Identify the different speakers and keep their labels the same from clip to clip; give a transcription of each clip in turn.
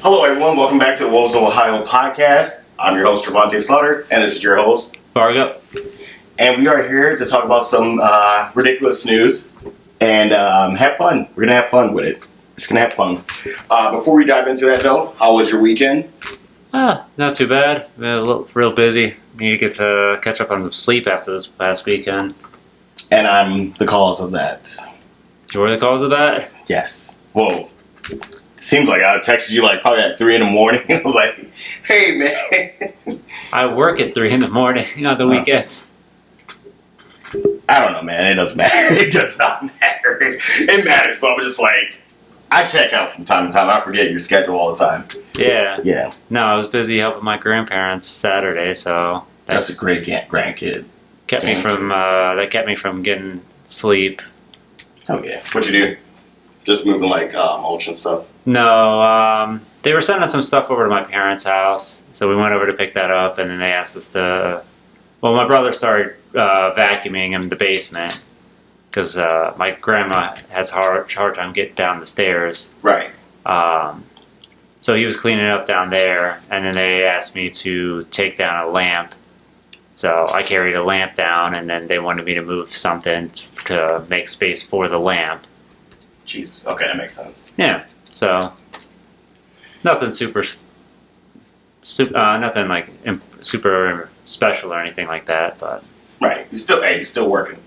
Speaker 1: Hello, everyone. Welcome back to the Wolves of Ohio podcast. I'm your host, Trevante Slaughter, and this is your host,
Speaker 2: Fargo.
Speaker 1: And we are here to talk about some ridiculous news and have fun. We're going to have fun with it. Just going to have fun. Before we dive into that, though, how was your weekend?
Speaker 2: Not too bad. Real busy. Need to get to catch up on some sleep after this past weekend.
Speaker 1: And I'm the cause of that.
Speaker 2: You were the cause of that?
Speaker 1: Yes. Whoa. Seems like I texted you like probably at 3 in the morning. I was like, hey, man.
Speaker 2: I work at 3 in the morning on the weekends.
Speaker 1: I don't know, man. It doesn't matter. It does not matter. It matters, but I'm just like, I check out from time to time. I forget your schedule all the time.
Speaker 2: Yeah.
Speaker 1: Yeah.
Speaker 2: No, I was busy helping my grandparents Saturday, so
Speaker 1: That's a great grandkid.
Speaker 2: kept me from getting sleep.
Speaker 1: Oh, yeah. What'd you do? Just moving like mulch and stuff?
Speaker 2: No, they were sending some stuff over to my parents' house, so we went over to pick that up, and then they asked us to. Well, my brother started vacuuming in the basement because my grandma has a hard time getting down the stairs.
Speaker 1: Right.
Speaker 2: So he was cleaning up down there, and then they asked me to take down a lamp. So I carried a lamp down, and then they wanted me to move something to make space for the lamp.
Speaker 1: Jesus. Okay, that makes sense.
Speaker 2: Yeah. So nothing nothing like super special or anything like that. But
Speaker 1: Right. He's still working.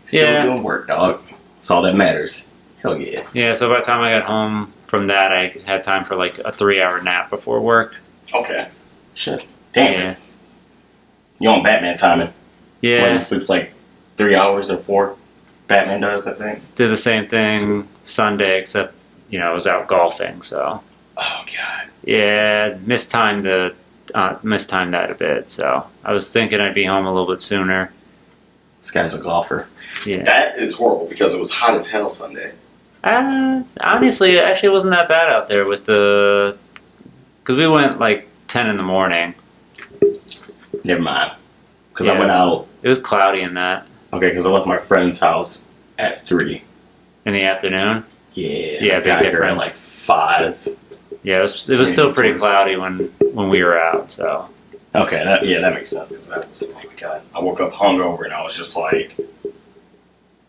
Speaker 1: He's still doing work, dog. That's all that matters. Hell yeah.
Speaker 2: Yeah. So by the time I got home from that, I had time for like a 3-hour nap before work.
Speaker 1: Okay. Shit. Damn.
Speaker 2: Yeah.
Speaker 1: You on Batman timing?
Speaker 2: Yeah.
Speaker 1: When he sleeps like 3 hours or 4. Batman does, I think.
Speaker 2: Did the same thing Sunday, except I was out golfing. So.
Speaker 1: Oh god.
Speaker 2: Yeah, mistimed that a bit. So I was thinking I'd be home a little bit sooner.
Speaker 1: This guy's a golfer.
Speaker 2: Yeah.
Speaker 1: That is horrible because it was hot as hell Sunday.
Speaker 2: Honestly, it actually wasn't that bad out there with because we went like 10 in the morning.
Speaker 1: Never mind. Because I went out.
Speaker 2: It was cloudy in that.
Speaker 1: Okay, because I left my friend's house at 3.
Speaker 2: In the afternoon?
Speaker 1: Yeah.
Speaker 2: Yeah,
Speaker 1: I
Speaker 2: big
Speaker 1: got here at
Speaker 2: difference.
Speaker 1: like 5.
Speaker 2: Yeah, it was still pretty cloudy when we were out, so.
Speaker 1: Okay, that makes sense, because that was, oh my god. I woke up hungover and I was just like,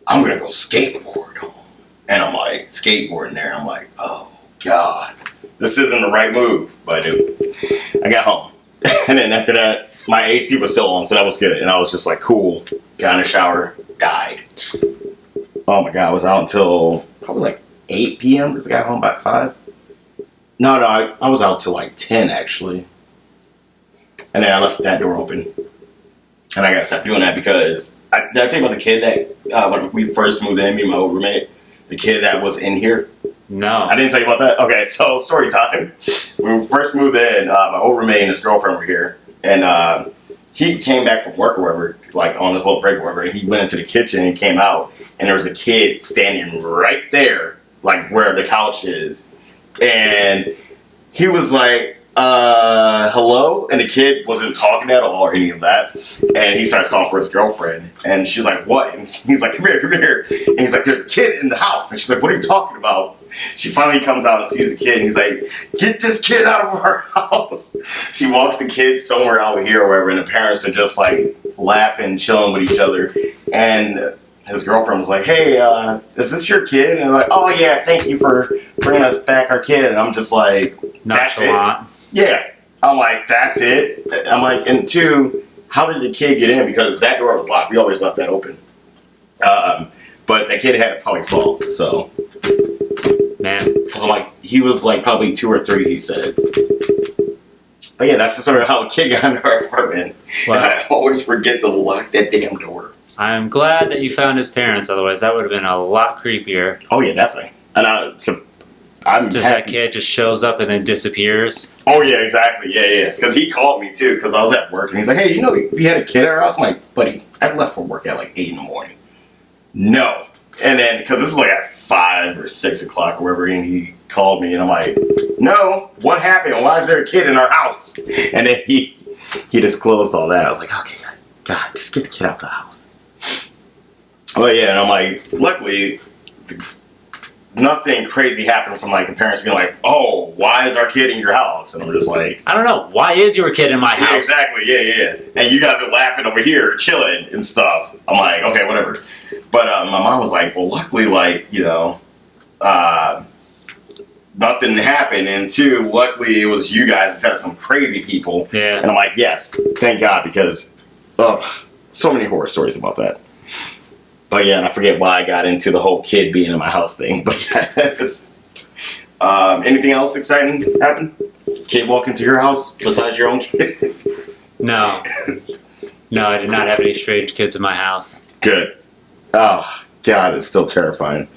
Speaker 1: I'm going to go skateboard home. And I'm like, skateboarding there, I'm like, oh god. This isn't the right move, but I got home. And then after that, my AC was still on, so that was good. And I was just like, cool. Got in the shower, died. Oh my god, I was out until probably like 8 p.m. because I got home by 5. No, I was out till like 10 actually. And then I left that door open. And I gotta stop doing that because, did I tell you about the kid that, when we first moved in, me and my old roommate, the kid that was in here?
Speaker 2: No.
Speaker 1: I didn't tell you about that? Okay, so story time. When we first moved in, my old roommate and his girlfriend were here. And he came back from work or wherever, like on this little break or wherever, and he went into the kitchen and came out. And there was a kid standing right there, like where the couch is. And he was like, hello? And the kid wasn't talking at all or any of that. And he starts calling for his girlfriend. And she's like, what? And he's like, come here. And he's like, there's a kid in the house. And she's like, what are you talking about? She finally comes out and sees the kid. And he's like, get this kid out of our house. She walks the kid somewhere out here or wherever. And the parents are just like laughing, chilling with each other. And his girlfriend was like, hey, is this your kid? And they're like, oh yeah, thank you for bringing us back our kid. And I'm just like, that's it. Yeah. I'm like, that's it. I'm like, and 2, how did the kid get in? Because that door was locked. We always left that open. But the kid had to probably fall, so.
Speaker 2: Man.
Speaker 1: Because I'm like, he was like probably 2 or 3, he said. But yeah, that's just sort of how a kid got into our apartment. Wow. And I always forget to lock that damn door.
Speaker 2: I'm glad that you found his parents, otherwise that would have been a lot creepier.
Speaker 1: Oh yeah, definitely. And I'm
Speaker 2: just
Speaker 1: happy.
Speaker 2: That kid just shows up and then disappears.
Speaker 1: Oh yeah, exactly. Yeah. Because he called me too, because I was at work, and he's like, hey, we had a kid at our house? I'm like, buddy, I left for work at like 8 in the morning. No. And then, because this is like at 5 or 6 o'clock or wherever, and he called me, and I'm like, no, what happened? Why is there a kid in our house? And then he disclosed all that. I was like, okay, God, just get the kid out the house. Oh yeah, and I'm like, luckily, nothing crazy happened from like the parents being like, oh, oh, why is our kid in your house? And I'm just like,
Speaker 2: I don't know. Why is your kid in my
Speaker 1: yeah,
Speaker 2: house?
Speaker 1: exactly, yeah. And you guys are laughing over here, chilling and stuff. I'm like, okay, whatever. But my mom was like, well, luckily, like, you know, nothing happened. And two, luckily it was you guys instead of some crazy people.
Speaker 2: Yeah.
Speaker 1: And I'm like, yes, thank God, because, so many horror stories about that. But yeah, and I forget why I got into the whole kid being in my house thing. But yes. Anything else exciting happen? Kid walk into your house besides your own kid?
Speaker 2: No. No, I did not have any strange kids in my house.
Speaker 1: Good. Oh, God, it's still terrifying.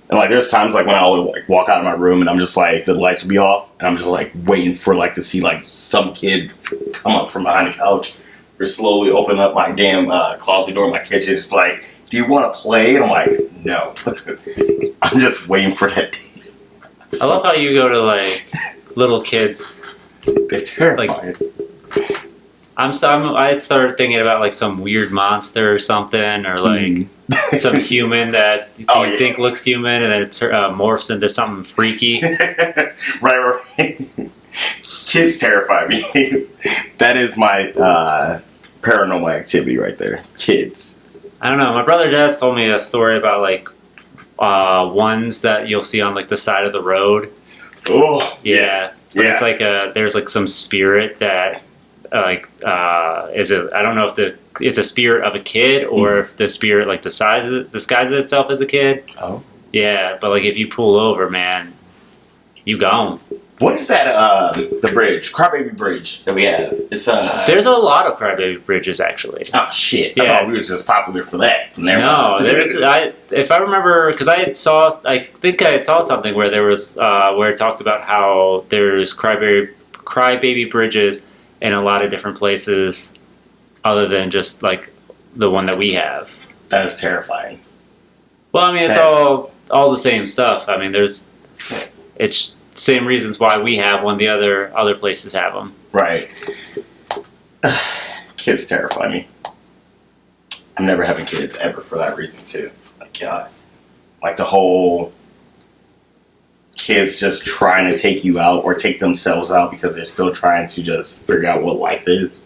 Speaker 1: And, like, there's times, like, when I'll, like, walk out of my room and I'm just, like, the lights will be off and I'm just, like, waiting for, like, to see, like, some kid come up from behind the couch or slowly open up my damn closet door in my kitchen. Just like, do you want to play? And I'm like, no. I'm just waiting for that day.
Speaker 2: I love how you go to, like, little kids.
Speaker 1: They're terrifying.
Speaker 2: I started thinking about, like, some weird monster or something, or, like, some human that you think looks human, and then it morphs into something freaky.
Speaker 1: Right. Kids terrify me. That is my paranormal activity right there. Kids. I
Speaker 2: don't know. My brother just told me a story about, like, ones that you'll see on, like, the side of the road.
Speaker 1: Oh,
Speaker 2: yeah. But it's like there's like some spirit that is I don't know if it's a spirit of a kid or if the spirit like disguises itself as a kid.
Speaker 1: Oh.
Speaker 2: Yeah, but like if you pull over, man, you gone.
Speaker 1: What is that? The bridge, Crybaby Bridge that we have. It's
Speaker 2: There's a lot of Crybaby Bridges actually.
Speaker 1: Oh shit!
Speaker 2: Yeah.
Speaker 1: I thought we was just popular for that.
Speaker 2: No, there's. If I remember, because I think I saw something where there was where it talked about how there's Crybaby Bridges in a lot of different places, other than just like the one that we have.
Speaker 1: That is terrifying.
Speaker 2: Well, I mean, it's all the same stuff. I mean, it's same reasons why we have one. The other places have them.
Speaker 1: Right. Kids terrify me. I'm never having kids ever for that reason too. Like God, like the whole kids just trying to take you out or take themselves out because they're still trying to just figure out what life is.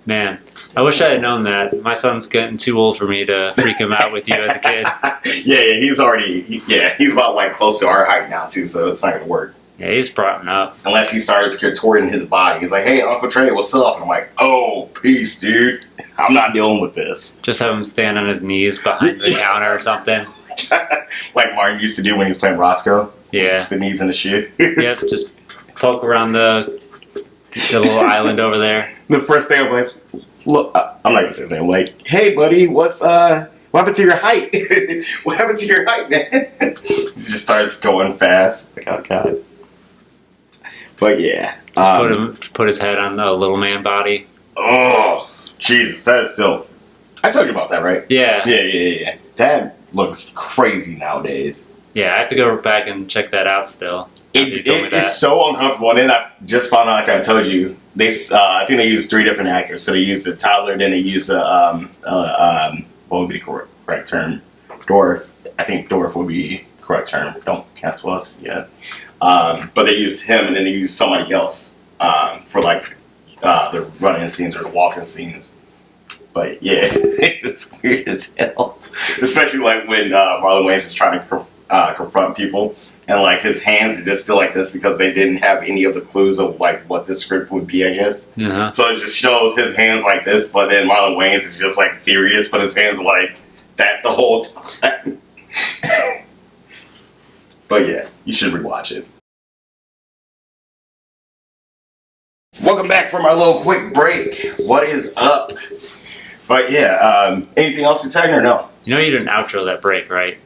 Speaker 2: Man, I wish I had known that. My son's getting too old for me to freak him out with you as a kid.
Speaker 1: Yeah, he's already he's about like close to our height now too, so it's not gonna work.
Speaker 2: Yeah, he's brought up.
Speaker 1: Unless he starts contorting his body. He's like, hey, Uncle Trey, what's up? And I'm like, oh, peace, dude. I'm not dealing with this.
Speaker 2: Just have him stand on his knees behind the counter or something.
Speaker 1: Like Martin used to do when he was playing Roscoe.
Speaker 2: Yeah.
Speaker 1: With the knees in the shit.
Speaker 2: Yep, just poke around the little island over there.
Speaker 1: The first thing I'm like, look, I'm not going to say anything. I'm like, hey, buddy, what happened to your height? What happened to your height, man? He just starts going fast. Like, oh, God. But yeah,
Speaker 2: put his head on the little man body.
Speaker 1: Oh, Jesus, that is still. I told you about that, right?
Speaker 2: Yeah.
Speaker 1: Yeah. That looks crazy nowadays.
Speaker 2: Yeah, I have to go back and check that out still.
Speaker 1: It is so uncomfortable. And then I just found out, like I told you, I think they used 3 different actors. So they used the toddler, then they used the what would be the correct term? Dorf. I think Dorf would be correct term. Don't cancel us yet. But they used him, and then they used somebody else for like the running scenes or the walking scenes. But yeah, it's weird as hell. Especially like when Marlon Wayans is trying to confront people, and like his hands are just still like this because they didn't have any of the clues of like what the script would be, I guess.
Speaker 2: Uh-huh.
Speaker 1: So it just shows his hands like this, but then Marlon Wayans is just like furious, but his hands are like that the whole time. But yeah, you should rewatch it. Welcome back from our little quick break. What is up? But yeah, anything else exciting or no?
Speaker 2: You know you didn't outro that break, right?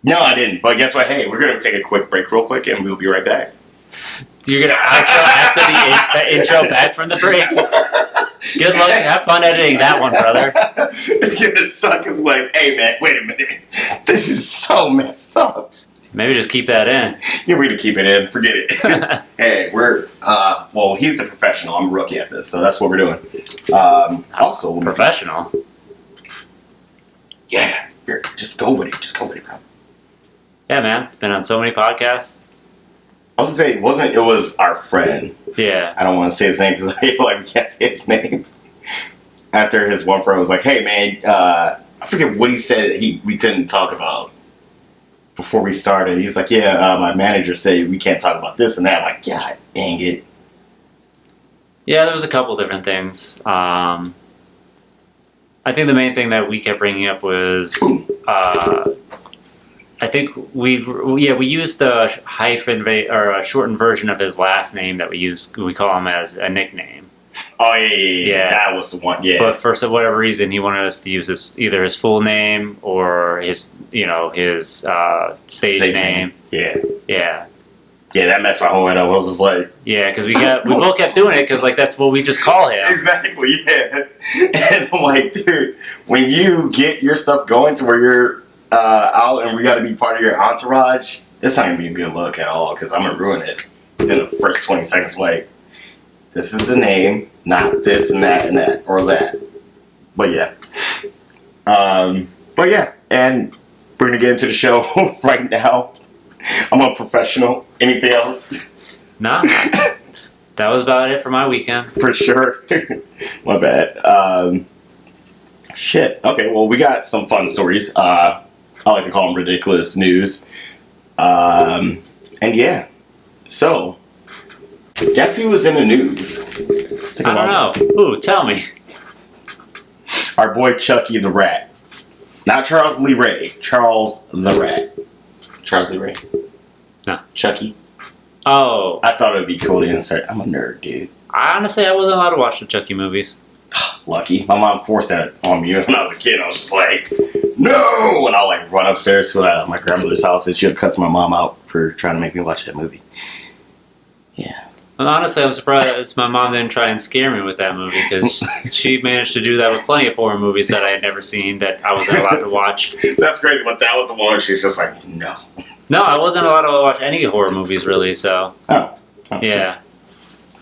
Speaker 1: No, I didn't. But guess what? Hey, we're going to take a quick break real quick and we'll be right back.
Speaker 2: You're going to outro after the intro back from the break? Good luck. Have fun editing that one, brother.
Speaker 1: It's going to suck. It's like, hey, man, wait a minute. This is so messed up.
Speaker 2: Maybe just keep that in.
Speaker 1: Yeah, we're going to keep it in. Forget it. Hey, we're, well, he's the professional. I'm a rookie at this, so that's what we're doing. Also,
Speaker 2: professional?
Speaker 1: Yeah, just go with it. Just go with it, bro.
Speaker 2: Yeah, man. Been on so many podcasts.
Speaker 1: I was gonna say it was our friend.
Speaker 2: Yeah.
Speaker 1: I don't want to say his name because I feel like we can't say his name. After his one friend was like, "Hey man, I forget what he said we couldn't talk about before we started." He's like, "Yeah, my manager said we can't talk about this and that." I'm like, "God dang it!"
Speaker 2: Yeah, there was a couple different things. I think the main thing that we kept bringing up was, I think we used a hyphen or a shortened version of his last name that we call him as a nickname.
Speaker 1: Oh yeah, that was the one. Yeah,
Speaker 2: But for whatever reason, he wanted us to use either his full name or his stage name.
Speaker 1: Yeah,
Speaker 2: Yeah.
Speaker 1: yeah, that messed my whole head up. I was just like,
Speaker 2: Yeah, because we both kept doing it because like that's what we just call him.
Speaker 1: exactly, yeah. And I'm like, dude, when you get your stuff going to where you're out and we got to be part of your entourage, it's not gonna be a good look at all because I'm gonna ruin it within the first 20 seconds. Like, this is the name, not this and that or that. But yeah, and we're gonna get into the show right now. I'm a professional. Anything else?
Speaker 2: No, that was about it for my weekend.
Speaker 1: For sure. My bad. Shit. Okay, well, we got some fun stories. I like to call them ridiculous news. And yeah. So, guess who was in the news?
Speaker 2: I don't know. Ooh, tell me.
Speaker 1: Our boy Chucky the Rat. Not Charles Lee Ray. Charles the Rat. Charles Lee Ray?
Speaker 2: No.
Speaker 1: Chucky?
Speaker 2: Oh.
Speaker 1: I thought it would be cool to insert. I'm a nerd, dude.
Speaker 2: Honestly, I wasn't allowed to watch the Chucky movies.
Speaker 1: Lucky. My mom forced that on me when I was a kid. I was just like, no! And I'll like run upstairs to my grandmother's house and she'll cuss my mom out for trying to make me watch that movie. Yeah.
Speaker 2: And honestly, I'm surprised my mom didn't try and scare me with that movie because she managed to do that with plenty of horror movies that I had never seen that I wasn't allowed to watch.
Speaker 1: That's crazy, but that was the one where she's just like, no.
Speaker 2: No, I wasn't allowed to watch any horror movies really, so.
Speaker 1: Oh.
Speaker 2: Yeah.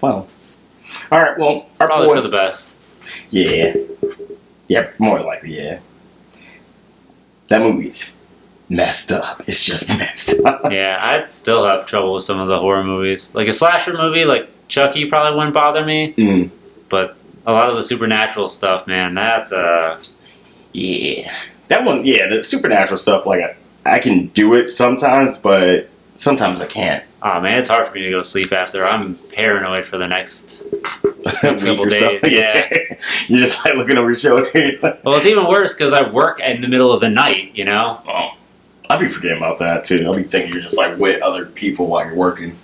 Speaker 1: Well. Alright, well, our
Speaker 2: Probably
Speaker 1: boy.
Speaker 2: for the best.
Speaker 1: Yeah. Yeah, more likely, yeah. That movie's messed up. It's just messed up.
Speaker 2: Yeah, I'd still have trouble with some of the horror movies. Like a slasher movie, like Chucky probably wouldn't bother me.
Speaker 1: Mm.
Speaker 2: But a lot of the supernatural stuff, man, that,
Speaker 1: Yeah. That one, yeah, the supernatural stuff, like, I can do it sometimes, but sometimes I can't.
Speaker 2: oh man, it's hard for me to go to sleep after. I'm paranoid for the next
Speaker 1: Week
Speaker 2: couple
Speaker 1: or so.
Speaker 2: days. Yeah.
Speaker 1: You're just like looking over your shoulder.
Speaker 2: Well, it's even worse because I work in the middle of the night, you know?
Speaker 1: Oh, I'll be forgetting about that too. I'll be thinking you're just like with other people while you're working.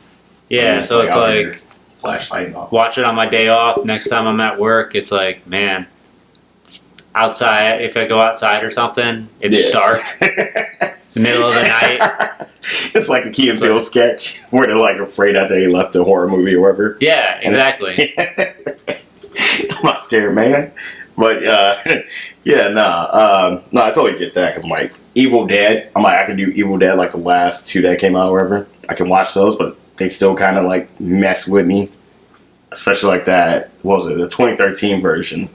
Speaker 2: Yeah, so it's
Speaker 1: out
Speaker 2: like
Speaker 1: here, flashlight and all.
Speaker 2: watch it on my day off. Next time I'm at work, it's like, man, outside, if I go outside or something, it's dark, the middle of the night.
Speaker 1: It's like the Key and Peele sketch where they're like afraid after they left the horror movie or whatever.
Speaker 2: Yeah, exactly.
Speaker 1: I'm not scared, man. But yeah, no, I totally get that because I'm like Evil Dead. I'm like I can do Evil Dead like the last two that came out, or whatever. I can watch those, but they still kind of like mess with me, especially like that. What was it? The 2013 version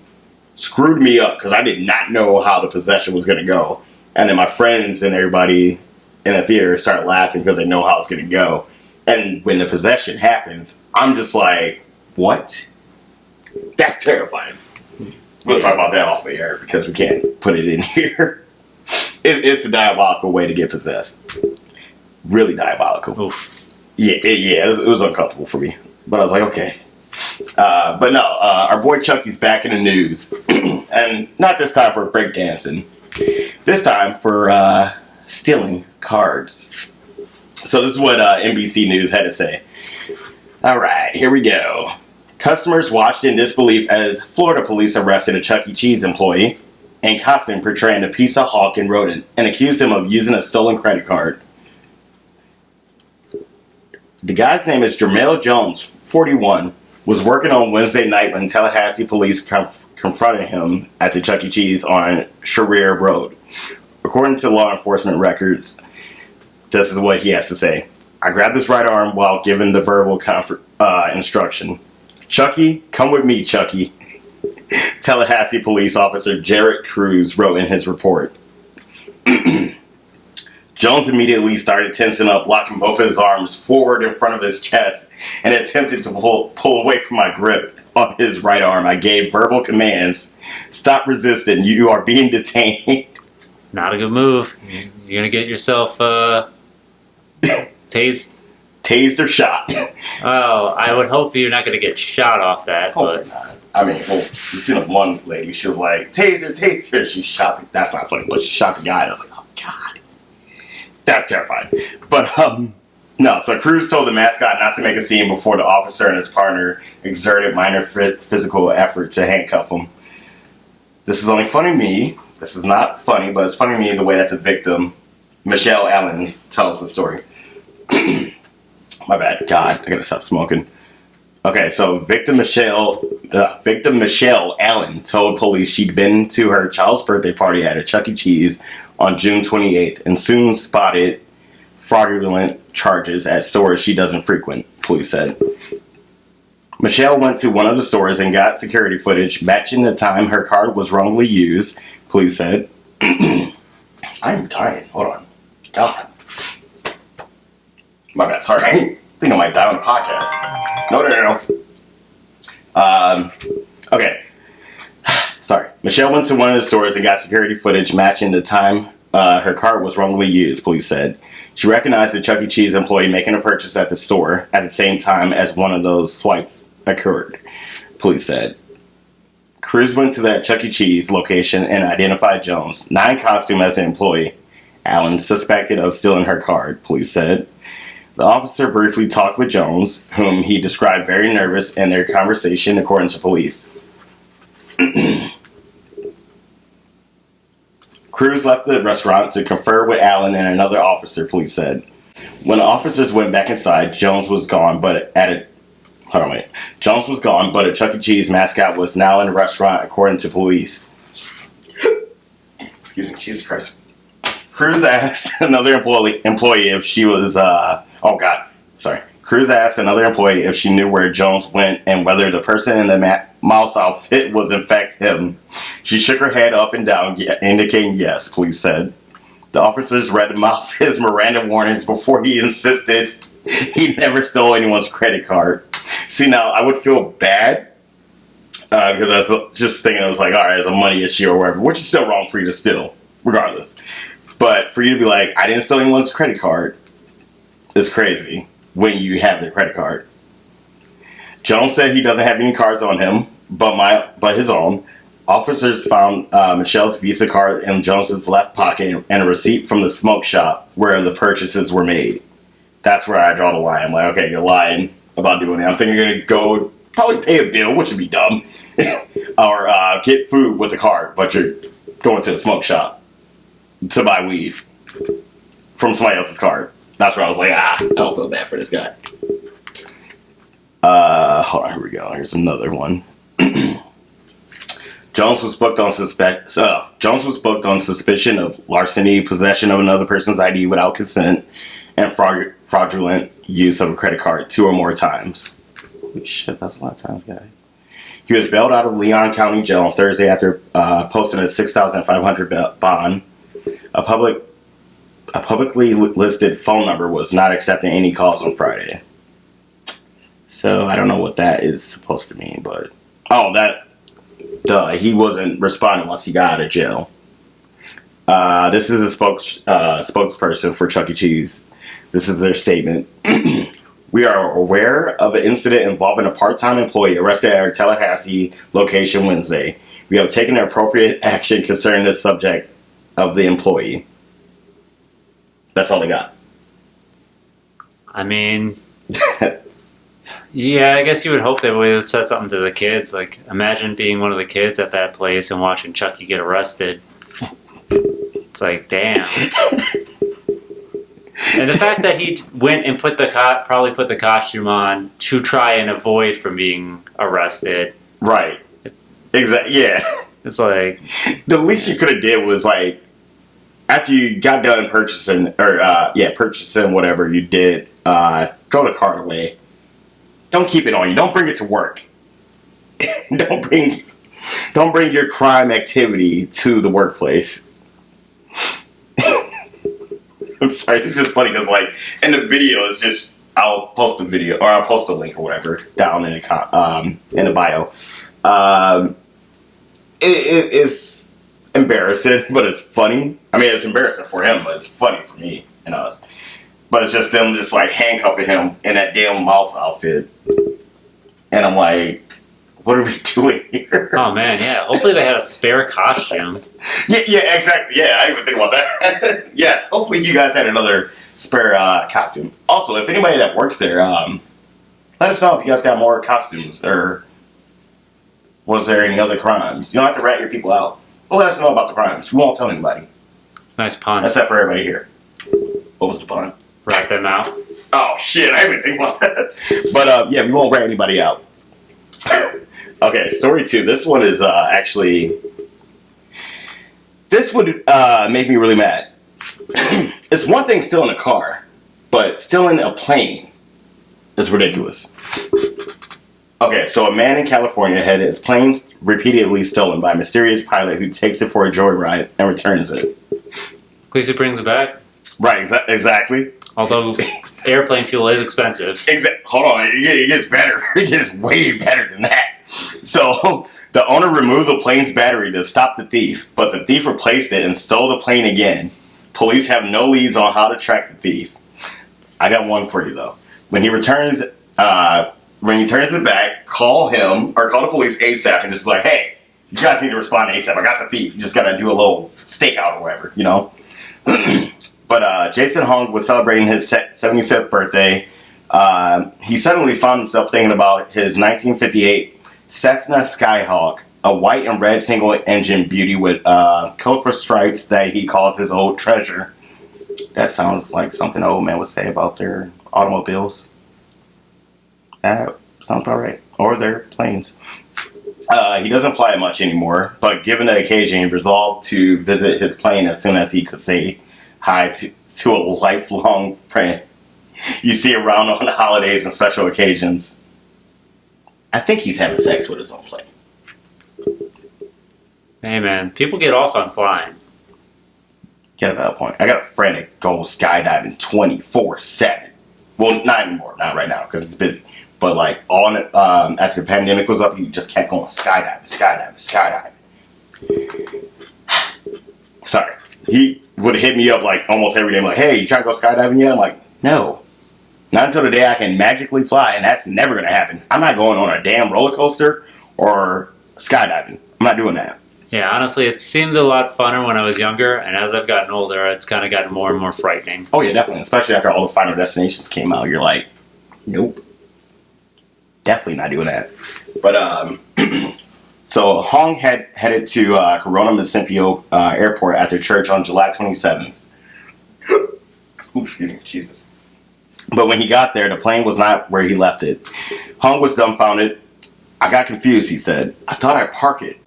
Speaker 1: screwed me up because I did not know how the possession was gonna go, and then my friends and everybody in the theater start laughing because they know how it's gonna go. And when the possession happens, I'm just like, what? That's terrifying. We'll talk about that off the air because we can't put it in here. It's a diabolical way to get possessed. Really diabolical.
Speaker 2: Oof.
Speaker 1: Yeah, it was uncomfortable for me. But I was like, okay. But no, our boy Chucky's back in the news. And not this time for breakdancing. This time for stealing cards. So this is what NBC News had to say. All right, here we go. Customers watched in disbelief as Florida police arrested a Chuck E. Cheese employee in costume portraying a pizza hawk and rodent and accused him of using a stolen credit card. The guy's name is Jermail Jones, 41, was working on Wednesday night when Tallahassee police confronted him at the Chuck E. Cheese on Sharia Road. According to law enforcement records, this is what he has to say. I grabbed his right arm while giving the verbal instruction. Chucky, come with me, Chucky. Tallahassee police officer Jarrett Cruz wrote in his report. Jones immediately started tensing up, locking both of his arms forward in front of his chest, and attempted to pull away from my grip on his right arm. I gave verbal commands. Stop resisting. You are being detained.
Speaker 2: Not a good move. You're going to get yourself tased.
Speaker 1: Tased or shot.
Speaker 2: Well, I would hope you're not going to get shot off that,
Speaker 1: Hopefully
Speaker 2: but
Speaker 1: not. I mean, well, you seen one lady, she was like, taser, taser. She shot that's not funny, but she shot the guy, and I was like, oh, God. That's terrifying. But, no, so Cruz told the mascot not to make a scene before the officer and his partner exerted minor physical effort to handcuff him. This is only funny to me. This is not funny, but it's funny to me the way that the victim, Michelle Allen, tells the story. My bad. God, I gotta stop smoking. Okay, so victim Michelle Allen told police she'd been to her child's birthday party at a Chuck E. Cheese on June 28th and soon spotted fraudulent charges at stores she doesn't frequent, police said. Michelle went to one of the stores and got security footage matching the time her card was wrongly used, police said. I'm dying. Hold on. God. My bad, sorry. I think I might die on the podcast. No. Okay. Sorry. Michelle went to one of the stores and got security footage matching the time her card was wrongly used, police said. She recognized the Chuck E. Cheese employee making a purchase at the store at the same time as one of those swipes occurred, police said. Cruz went to that Chuck E. Cheese location and identified Jones, not in costume as the employee. Allen suspected of stealing her card, police said. The officer briefly talked with Jones, whom he described very nervous in their conversation, according to police. Cruz left the restaurant to confer with Allen and another officer, police said. When the officers went back inside, Jones was gone, but a Chuck E. Cheese mascot was now in the restaurant, according to police. Excuse me, Jesus Christ. Cruz asked another employee if she was, Cruz asked another employee if she knew where Jones went and whether the person in the mouse outfit was in fact him. She shook her head up and down, indicating yes, police said. The officers read the mouse his Miranda warnings before he insisted he never stole anyone's credit card. See, now, I would feel bad because I was just thinking it was like, all right, it's a money issue or whatever, which is still wrong for you to steal, regardless. But for you to be like, I didn't steal anyone's credit card is crazy when you have their credit card. Jones said he doesn't have any cards on him, but his own. Officers found Michelle's Visa card in Jones's left pocket and a receipt from the smoke shop where the purchases were made. That's where I draw the line. I'm like, okay, you're lying about doing it. I'm thinking you're going to go probably pay a bill, which would be dumb, or get food with the card, but you're going to the smoke shop to buy weed from somebody else's card. That's where I was like, I don't feel bad for this guy. Hold on, here we go. Here's another one. Jones was booked on suspicion of larceny, possession of another person's ID without consent, and fraudulent use of a credit card 2 or more times. Holy shit, that's a lot of times, guy. He was bailed out of Leon County Jail on Thursday after posting a $6,500 bond. A publicly listed phone number was not accepting any calls on Friday. So I don't know what that is supposed to mean, but he wasn't responding once he got out of jail. This is a spokesperson for Chuck E. Cheese. This is their statement. We are aware of an incident involving a part-time employee arrested at our Tallahassee location Wednesday. We have taken appropriate action concerning the subject of the employee. That's all they got.
Speaker 2: I mean, yeah, I guess you would hope they would have said something to the kids. Like, imagine being one of the kids at that place and watching Chucky get arrested. It's like, damn. And the fact that he went and probably put the costume on to try and avoid from being arrested.
Speaker 1: Right. Exactly. Yeah.
Speaker 2: It's like,
Speaker 1: the least you could have did was like, after you got done purchasing whatever you did, throw the card away. Don't keep it on you. Don't bring it to work. Don't bring your crime activity to the workplace. I'm sorry, it's just funny because like in the video, it's just I'll post a video or I'll post a link or whatever down in the bio. It's embarrassing, but it's funny. I mean, it's embarrassing for him, but it's funny for me and us. But it's just them just like handcuffing him in that damn mouse outfit, and I'm like, what are we doing here?
Speaker 2: Oh man, yeah. Hopefully they had a spare costume.
Speaker 1: Yeah, exactly. Yeah, I didn't even think about that. Yes, hopefully you guys had another spare costume. Also, if anybody that works there, let us know if you guys got more costumes or was there any other crimes. You don't have to rat your people out. But let us know about the crimes. We won't tell anybody.
Speaker 2: Nice pun.
Speaker 1: Except for everybody here. What was the pun?
Speaker 2: Rat them out.
Speaker 1: Oh, shit. I didn't even think about that. But, yeah, we won't rat anybody out. Okay, story 2. This one is actually... This would make me really mad. It's one thing still in a car, but still in a plane is ridiculous. Okay, so a man in California had his plane repeatedly stolen by a mysterious pilot who takes it for a joyride and returns it.
Speaker 2: At least he brings it back.
Speaker 1: Right, exactly.
Speaker 2: Although airplane fuel is expensive.
Speaker 1: Hold on, it gets better. It gets way better than that. So, the owner removed the plane's battery to stop the thief, but the thief replaced it and stole the plane again. Police have no leads on how to track the thief. I got one for you, though. When he returns it back, call him, or call the police ASAP and just be like, hey, you guys need to respond ASAP. I got the thief. You just got to do a little stakeout or whatever, you know? But Jason Hong was celebrating his 75th birthday. He suddenly found himself thinking about his 1958 Cessna Skyhawk, a white and red single-engine beauty with colorful stripes that he calls his old treasure. That sounds like something an old man would say about their automobiles. That sounds about right. Or their planes. He doesn't fly it much anymore, but given the occasion, he resolved to visit his plane as soon as he could say hi to a lifelong friend you see around on the holidays and special occasions. I think he's having sex with his own plane.
Speaker 2: Hey man, people get off on flying.
Speaker 1: Get a valid point. I got a friend that goes skydiving 24/7. Well, not anymore. Not right now because it's busy. But like after the pandemic was up, he just kept going skydiving. Sorry. He would hit me up like almost every day. I'm like, hey, you trying to go skydiving yet? I'm like, no. Not until the day I can magically fly, and that's never going to happen. I'm not going on a damn roller coaster or skydiving. I'm not doing that.
Speaker 2: Yeah, honestly, it seemed a lot funner when I was younger, and as I've gotten older, it's kind of gotten more and more frightening.
Speaker 1: Oh, yeah, definitely. Especially after all the Final Destinations came out. You're like, nope. Definitely not doing that. But, so Hong had headed to Corona Municipio Airport after church on July 27th. Excuse me, Jesus. But when he got there, the plane was not where he left it. Hong was dumbfounded. I got confused, he said. I thought I parked it.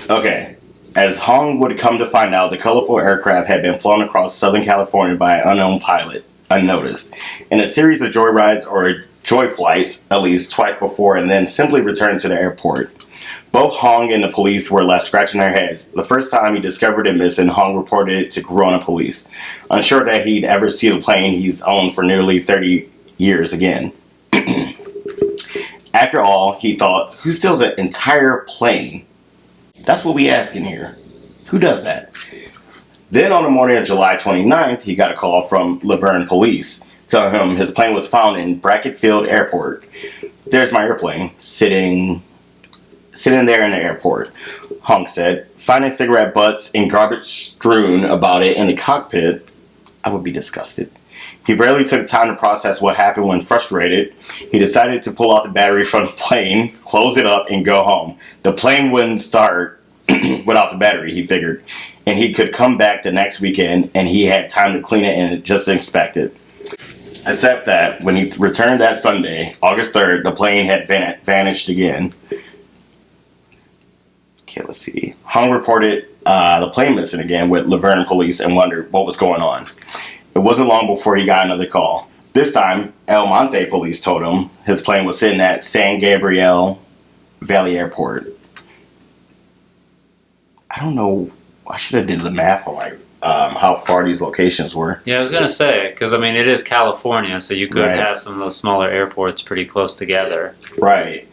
Speaker 1: Okay. As Hong would come to find out, the colorful aircraft had been flown across Southern California by an unknown pilot, unnoticed, in a series of joyrides or joy flights, at least twice before, and then simply returned to the airport. Both Hong and the police were left scratching their heads. The first time he discovered it missing, Hong reported it to Corona police, unsure that he'd ever see the plane he's owned for nearly 30 years again. After all, he thought, who steals an entire plane? That's what we ask in here. Who does that? Then on the morning of July 29th, he got a call from Laverne police telling him his plane was found in Brackett Field Airport. There's my airplane, sitting there in the airport, Hong said. Finding cigarette butts and garbage strewn about it in the cockpit, I would be disgusted. He barely took time to process what happened when frustrated. He decided to pull out the battery from the plane, close it up, and go home. The plane wouldn't start without the battery, he figured. And he could come back the next weekend, and he had time to clean it and just inspect it. Except that when he returned that Sunday, August 3rd, the plane had vanished again. Okay, let's see. Hong reported the plane missing again with Laverne police and wondered what was going on. It wasn't long before he got another call. This time, El Monte police told him his plane was sitting at San Gabriel Valley Airport. I don't know. I should have did the math on like how far these locations were.
Speaker 2: Yeah, I was gonna say because I mean it is California, so you could
Speaker 1: Right.
Speaker 2: have some of those smaller airports pretty close together.
Speaker 1: Right.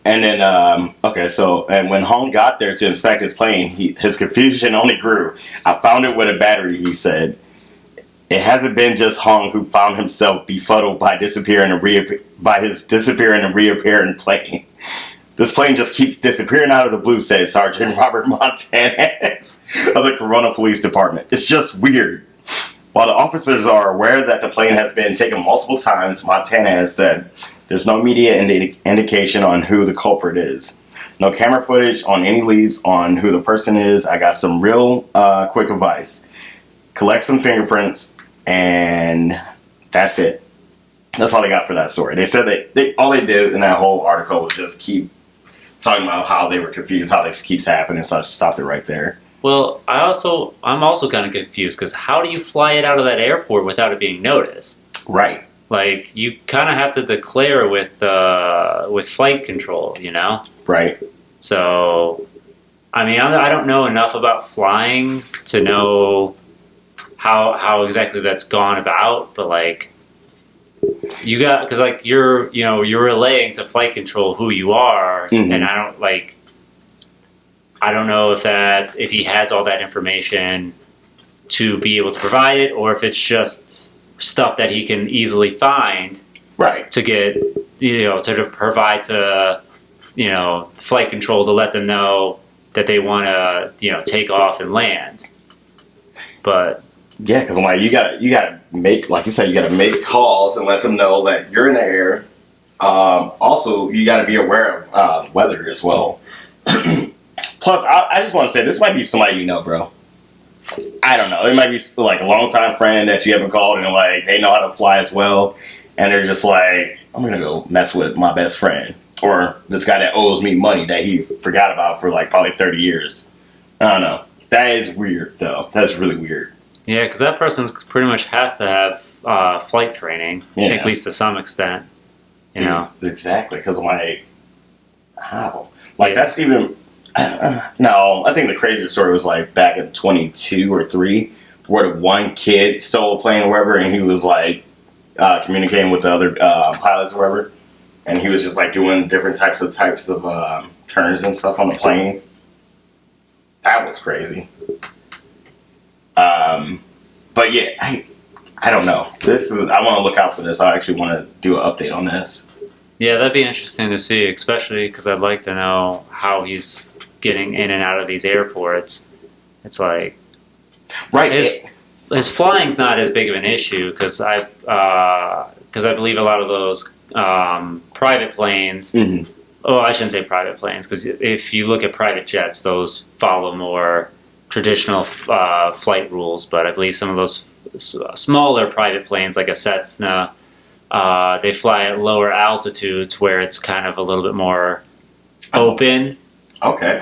Speaker 1: And then, and when Hong got there to inspect his plane, his confusion only grew. I found it with a battery, he said. It hasn't been just Hong who found himself befuddled by his disappearing and reappearing plane. This plane just keeps disappearing out of the blue, said Sergeant Robert Montanez of the Corona Police Department. It's just weird. While the officers are aware that the plane has been taken multiple times, Montanez said there's no media indication on who the culprit is. No camera footage on any leads on who the person is. I got some real quick advice. Collect some fingerprints, and that's it. That's all they got for that story. They said all they did in that whole article was just keep talking about how they were confused, how this keeps happening, so I stopped it right there.
Speaker 2: Well, I'm also kind of confused because how do you fly it out of that airport without it being noticed?
Speaker 1: Right.
Speaker 2: Like you kind of have to declare with flight control, you know.
Speaker 1: Right.
Speaker 2: So, I mean, I don't know enough about flying to know how exactly that's gone about, but like you got because like you're relaying to flight control who you are,
Speaker 1: Mhm.
Speaker 2: and I don't know if he has all that information to be able to provide it, or if it's just stuff that he can easily find
Speaker 1: Right.
Speaker 2: to get to provide to flight control to let them know that they want to take off and land. But
Speaker 1: Yeah, because I'm like, you gotta make, like you said, you gotta make calls and let them know that you're in the air. Also, you gotta be aware of weather as well. Plus, I just want to say, this might be somebody you know, bro. I don't know. It might be like a longtime friend that you haven't called, and like they know how to fly as well, and they're just like, I'm gonna go mess with my best friend, or this guy that owes me money that he forgot about for like probably 30 years. I don't know. That is weird, though. That's really weird.
Speaker 2: yeah, because that person pretty much has to have flight training,
Speaker 1: Yeah.
Speaker 2: at least to some extent. You know.
Speaker 1: Exactly, because I'm like, how? Like,
Speaker 2: Yeah.
Speaker 1: that's even. No, I think the craziest story was like back in 22 or 3, where the one kid stole a plane or whatever, and he was like communicating with the other pilots or whatever, and he was just like doing different types of turns and stuff on the plane. That was crazy. But yeah, I don't know. I want to look out for this. I actually want to do an update on this.
Speaker 2: Yeah, that'd be interesting to see, especially because I'd like to know how he's getting in and out of these airports. It's like
Speaker 1: Right.
Speaker 2: his flying's not as big of an issue because I believe a lot of those private planes.
Speaker 1: Mhm.
Speaker 2: Oh, I shouldn't say private planes because if you look at private jets, those follow more traditional flight rules. But I believe some of those smaller private planes, like a Cessna, they fly at lower altitudes where it's kind of a little bit more open.
Speaker 1: Okay.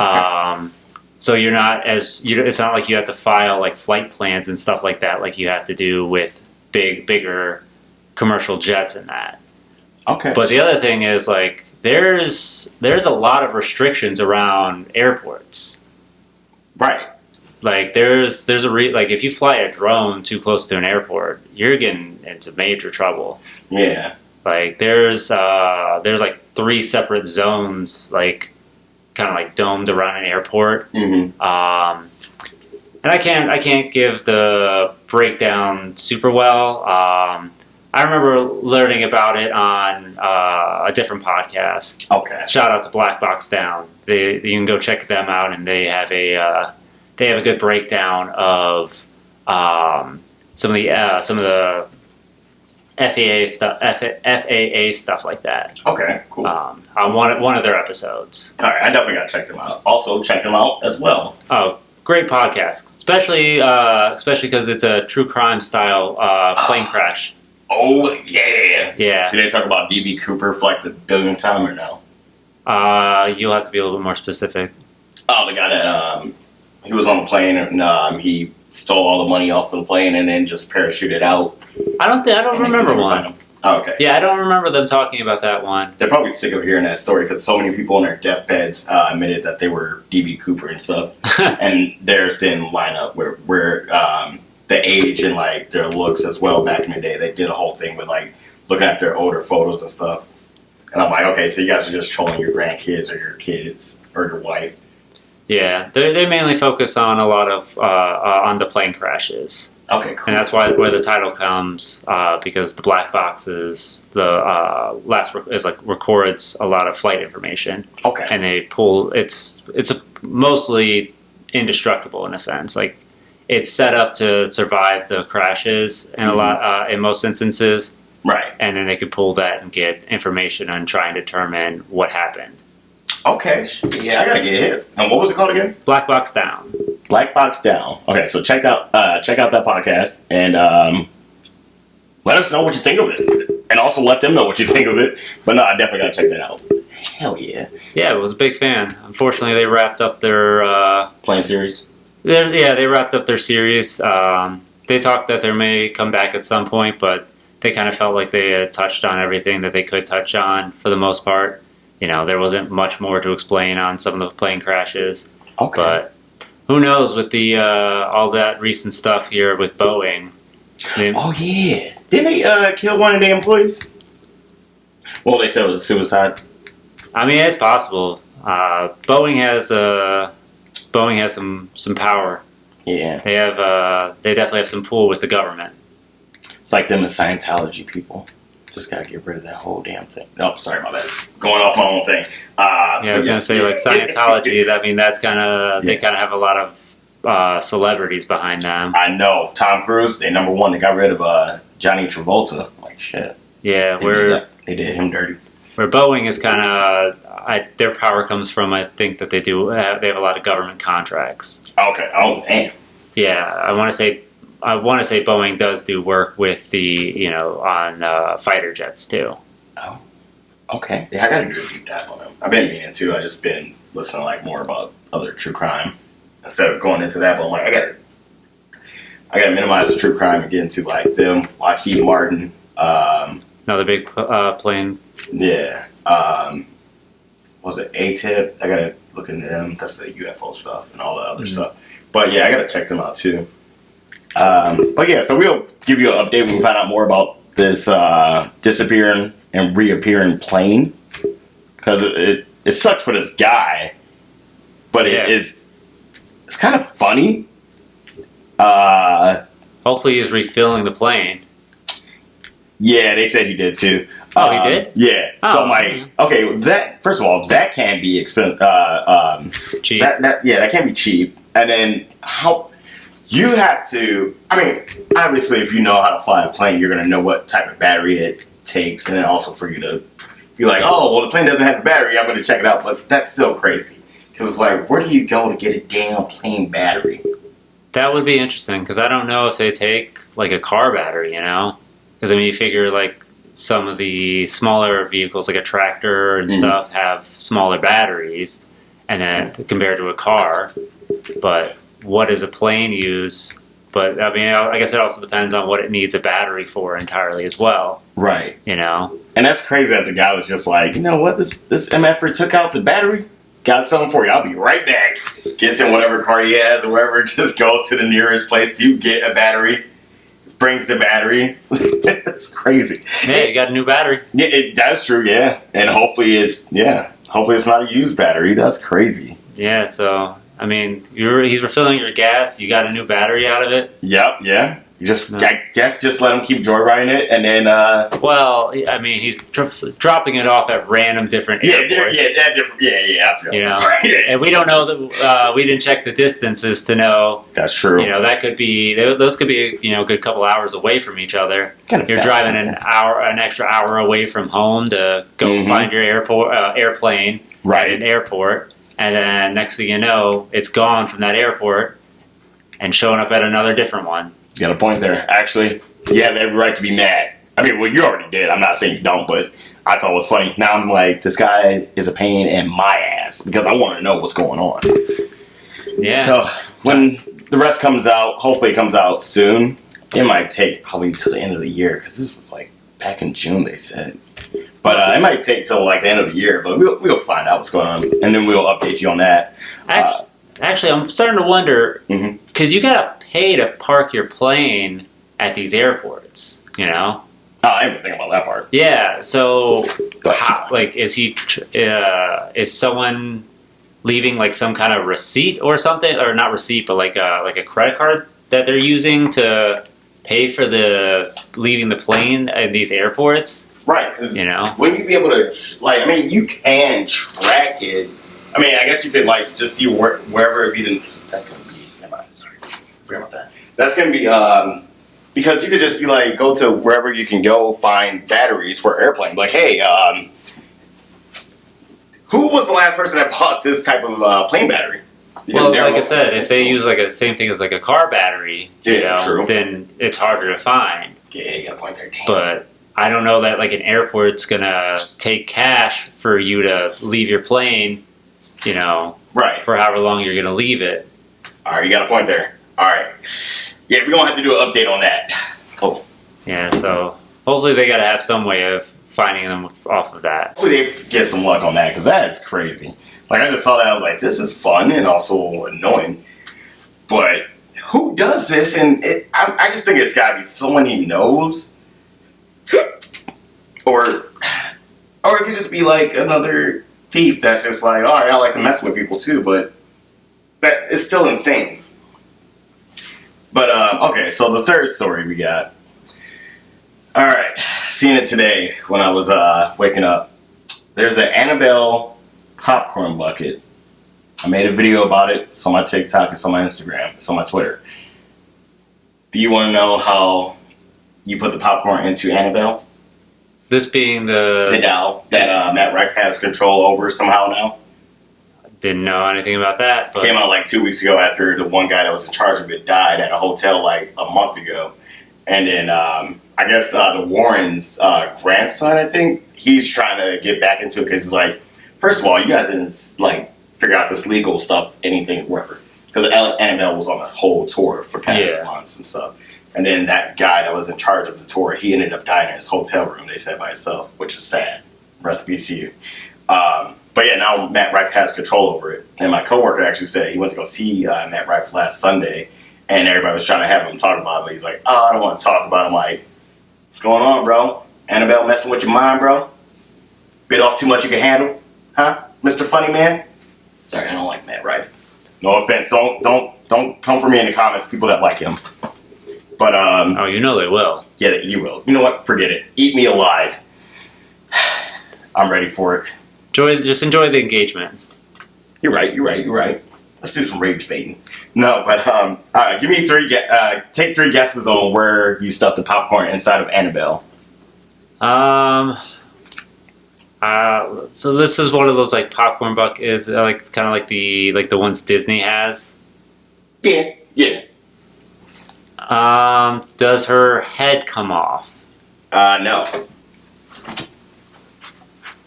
Speaker 2: So you're not it's not like you have to file like flight plans and stuff like that, like you have to do with bigger commercial jets and that.
Speaker 1: Okay.
Speaker 2: But the other thing is like there's a lot of restrictions around airports.
Speaker 1: Right.
Speaker 2: Like there's like if you fly a drone too close to an airport, you're getting into major trouble.
Speaker 1: Yeah.
Speaker 2: Like there's like 3 separate zones, like kind of like domed around an airport.
Speaker 1: Mm-hmm.
Speaker 2: And I can't give the breakdown super well. I remember learning about it on a different podcast.
Speaker 1: Okay.
Speaker 2: Shout out to Black Box Down. You can go check them out, and they have a good breakdown of some of the FAA stuff like that.
Speaker 1: Okay. Cool.
Speaker 2: On one of their episodes.
Speaker 1: All right. I definitely got to check them out. Also, check them out as well.
Speaker 2: Oh, great podcast, especially because it's a true crime style plane crash.
Speaker 1: Oh yeah.
Speaker 2: Yeah.
Speaker 1: Did they talk about D.B. Cooper for like the billionth time or no?
Speaker 2: You'll have to be a little bit more specific.
Speaker 1: Oh, the guy that he was on the plane and he stole all the money off of the plane and then just parachuted out.
Speaker 2: I don't remember one.
Speaker 1: Oh, okay.
Speaker 2: Yeah, I don't remember them talking about that one.
Speaker 1: They're probably sick of hearing that story because so many people on their deathbeds admitted that they were DB Cooper and stuff, and theirs didn't line up where the age and like their looks as well. Back in the day, they did a whole thing with like looking at their older photos and stuff. And I'm like, okay, so you guys are just trolling your grandkids or your kids or your wife.
Speaker 2: Yeah, they mainly focus on a lot of on the plane crashes.
Speaker 1: Okay, cool.
Speaker 2: And that's where the title comes, because the black box is records a lot of flight information,
Speaker 1: Okay.
Speaker 2: and they pull. It's mostly indestructible in a sense. Like it's set up to survive the crashes in in most instances,
Speaker 1: Right.
Speaker 2: and then they could pull that and get information and try and determine what happened.
Speaker 1: Okay. Yeah, I gotta get it. And what was it called again?
Speaker 2: Black Box Down.
Speaker 1: Black Box Down. Okay, so check out that podcast and let us know what you think of it, and also let them know what you think of it. But no, I definitely gotta check that out. Hell yeah!
Speaker 2: Yeah, I was a big fan. Unfortunately, they wrapped up their
Speaker 1: Playing series.
Speaker 2: they wrapped up their series. They talked that they may come back at some point, but they kind of felt like they had touched on everything that they could touch on for the most part. You know, there wasn't much more to explain on some of the plane crashes.
Speaker 1: Okay.
Speaker 2: But who knows with the all that recent stuff here with Boeing.
Speaker 1: Oh yeah, didn't they kill one of the employees? Well, they said it was a suicide.
Speaker 2: I mean, it's possible. Boeing has some power.
Speaker 1: Yeah,
Speaker 2: They definitely have some pull with the government.
Speaker 1: it's like them and Scientology people. Just gotta get rid of that whole damn thing. Oh, sorry about that. Going off my own thing.
Speaker 2: Yeah, I was gonna say like Scientology. I mean, that's kind of they
Speaker 1: Yeah.
Speaker 2: kind of have a lot of celebrities behind them.
Speaker 1: I know Tom Cruise. They number one. They got rid of Johnny Travolta. Like shit.
Speaker 2: Yeah,
Speaker 1: They did him dirty.
Speaker 2: where Boeing is kind of their power comes from. I think that they have a lot of government contracts.
Speaker 1: Okay. Oh damn.
Speaker 2: Yeah, I want to say Boeing does do work with the on fighter jets too.
Speaker 1: Oh. Okay. Yeah, I gotta do a deep dive on them. I've been meaning to. I just been listening to like more about other true crime instead of going into that. But I'm like, I gotta minimize the true crime and get into like them, Lockheed Martin.
Speaker 2: Another big plane.
Speaker 1: Yeah. Was it ATIP? I gotta look into them. That's the UFO stuff and all the other stuff. But yeah, I gotta check them out too. But yeah, so we'll give you an update when we find out more about this disappearing and reappearing plane. Because it sucks for this guy, but it's kind of funny.
Speaker 2: Hopefully, he's refilling the plane.
Speaker 1: Yeah, they said he did too.
Speaker 2: Oh, he did?
Speaker 1: Yeah.
Speaker 2: Oh,
Speaker 1: So I'm like, okay, that first of all, that can't be expensive.
Speaker 2: Cheap.
Speaker 1: That can't be cheap. And then how you have to? I mean, obviously, if you know how to fly a plane, you're gonna know what type of battery it takes, and then also for you to be like, oh, well, the plane doesn't have a battery. I'm gonna check it out, but that's still crazy because it's like, where do you go to get a damn plane battery?
Speaker 2: That would be interesting because I don't know if they take like a car battery, Because I mean, you figure like some of the smaller vehicles, like a tractor and stuff, have smaller batteries, and then compared to a car. But what does a plane use? But I mean, I guess it also depends on what it needs a battery for entirely as well.
Speaker 1: Right.
Speaker 2: And
Speaker 1: that's crazy that the guy was just like, you know what, this MFer took out the battery. Got something for you. I'll be right back. Gets in whatever car he has or whatever, just goes to the nearest place to get a battery. Brings the battery. It's crazy.
Speaker 2: Hey, you got a new battery.
Speaker 1: Yeah, that's true, yeah. And hopefully it's not a used battery. That's crazy.
Speaker 2: Yeah, so I mean, he's refilling your gas. You got a new battery out of it.
Speaker 1: Yep, yeah. I guess just let him keep joyriding it, and then.
Speaker 2: Well, I mean, he's dropping it off at random different airports.
Speaker 1: I feel.
Speaker 2: And we don't know that. We didn't check the distances to know.
Speaker 1: That's true.
Speaker 2: That could be. Those could be a good couple hours away from each other. You're driving an extra hour away from home to go find your airplane at an airport, and then next thing you know, it's gone from that airport and showing up at another different one.
Speaker 1: You got a point there. Actually, yeah, they have a right to be mad. I mean, well, you already did. I'm not saying you don't, but I thought it was funny. Now I'm like, this guy is a pain in my ass because I want to know what's going on.
Speaker 2: Yeah.
Speaker 1: So when the rest comes out, hopefully it comes out soon. It might take probably till the end of the year because this was like back in June, they said. But it might take till like the end of the year, but we'll find out what's going on, and then we'll update you on that.
Speaker 2: Actually, I'm starting to wonder,
Speaker 1: Mhm.
Speaker 2: because you gotta pay to park your plane at these airports, you know?
Speaker 1: Oh, I didn't even think about that part.
Speaker 2: Yeah, so,
Speaker 1: Go ahead.
Speaker 2: how, like, is someone leaving, like, some kind of receipt or something? Or not receipt, but like a credit card that they're using to pay for leaving the plane at these airports?
Speaker 1: Right, because
Speaker 2: You know?
Speaker 1: wouldn't you be able to, like, I mean, you can track it. I mean, I guess you could, like, just see wherever it be. That's going to be, never mind, sorry, forget about that. That's going to be, because you could just be like, go to wherever you can go find batteries for airplane. Like, hey, who was the last person that bought this type of plane battery?
Speaker 2: Well, like I said, if they use like a same thing as like a car battery, you know,
Speaker 1: true.
Speaker 2: then it's harder to find.
Speaker 1: Yeah, you got a point there. Damn.
Speaker 2: But I don't know that like an airport's gonna take cash for you to leave your plane, you know,
Speaker 1: Right.
Speaker 2: for however long you're gonna leave it.
Speaker 1: All right, you got a point there. All right. Yeah, we're going to have to do an update on that. Oh.
Speaker 2: Yeah, so hopefully they gotta have some way of finding them off of that.
Speaker 1: Hopefully they get some luck on that, because that is crazy. Like, I just saw that, I was like, this is fun and also annoying. But who does this? And I just think it's got to be someone he knows. Or it could just be like another thief that's just like, all right, I like to mess with people too, but that is still insane. But, okay, so the third story we got. All right, seen it today when I was waking up. There's an Annabelle popcorn bucket. I made a video about it. It's on my TikTok, it's on my Instagram, it's on my Twitter. Do you want to know how you put the popcorn into Annabelle?
Speaker 2: This being
Speaker 1: The doll that Matt Rife has control over somehow now.
Speaker 2: didn't know anything about that, but
Speaker 1: Came out like 2 weeks ago after the one guy that was in charge of it died at a hotel like a month ago. And then I guess the Warren's grandson, I think, he's trying to get back into it because he's like, first of all, you guys didn't like figure out this legal stuff, anything, wherever. Because Annabelle was on a whole tour for past months and stuff. And then that guy that was in charge of the tour, he ended up dying in his hotel room, they said, by himself, which is sad. Rest in peace to you. But yeah, now Matt Rife has control over it. And my coworker actually said he went to go see Matt Rife last Sunday, and everybody was trying to have him talk about it, but he's like, oh, I don't want to talk about it. I'm like, what's going on, bro? Annabelle messing with your mind, bro? Bit off too much you can handle? Huh? Mr. Funny Man? Sorry, I don't like Matt Rife. No offense. Don't come for me in the comments, people that like him. But,
Speaker 2: oh, you know they will.
Speaker 1: yeah, you will. You know what? Forget it. Eat me alive. I'm ready for it.
Speaker 2: Just enjoy the engagement.
Speaker 1: You're right. Let's do some rage baiting. No, but give me take 3 guesses on where you stuffed the popcorn inside of Annabelle.
Speaker 2: So this is one of those like popcorn buckets, like kind of like the ones Disney has.
Speaker 1: Yeah.
Speaker 2: Does her head come off?
Speaker 1: No.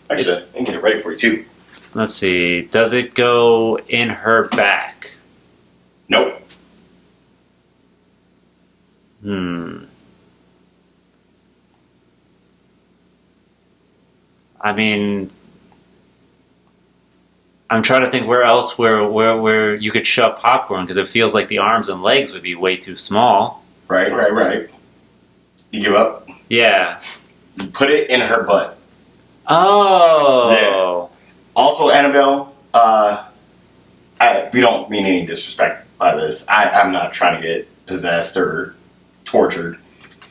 Speaker 1: Actually, I can get it ready for you too.
Speaker 2: Let's see. Does it go in her back?
Speaker 1: Nope.
Speaker 2: I mean, I'm trying to think where else where you could shove popcorn, because it feels like the arms and legs would be way too small.
Speaker 1: Right. You give up?
Speaker 2: Yeah.
Speaker 1: You put it in her butt.
Speaker 2: Oh.
Speaker 1: Yeah. Also, Annabelle, we don't mean any disrespect by this. I'm not trying to get possessed or tortured.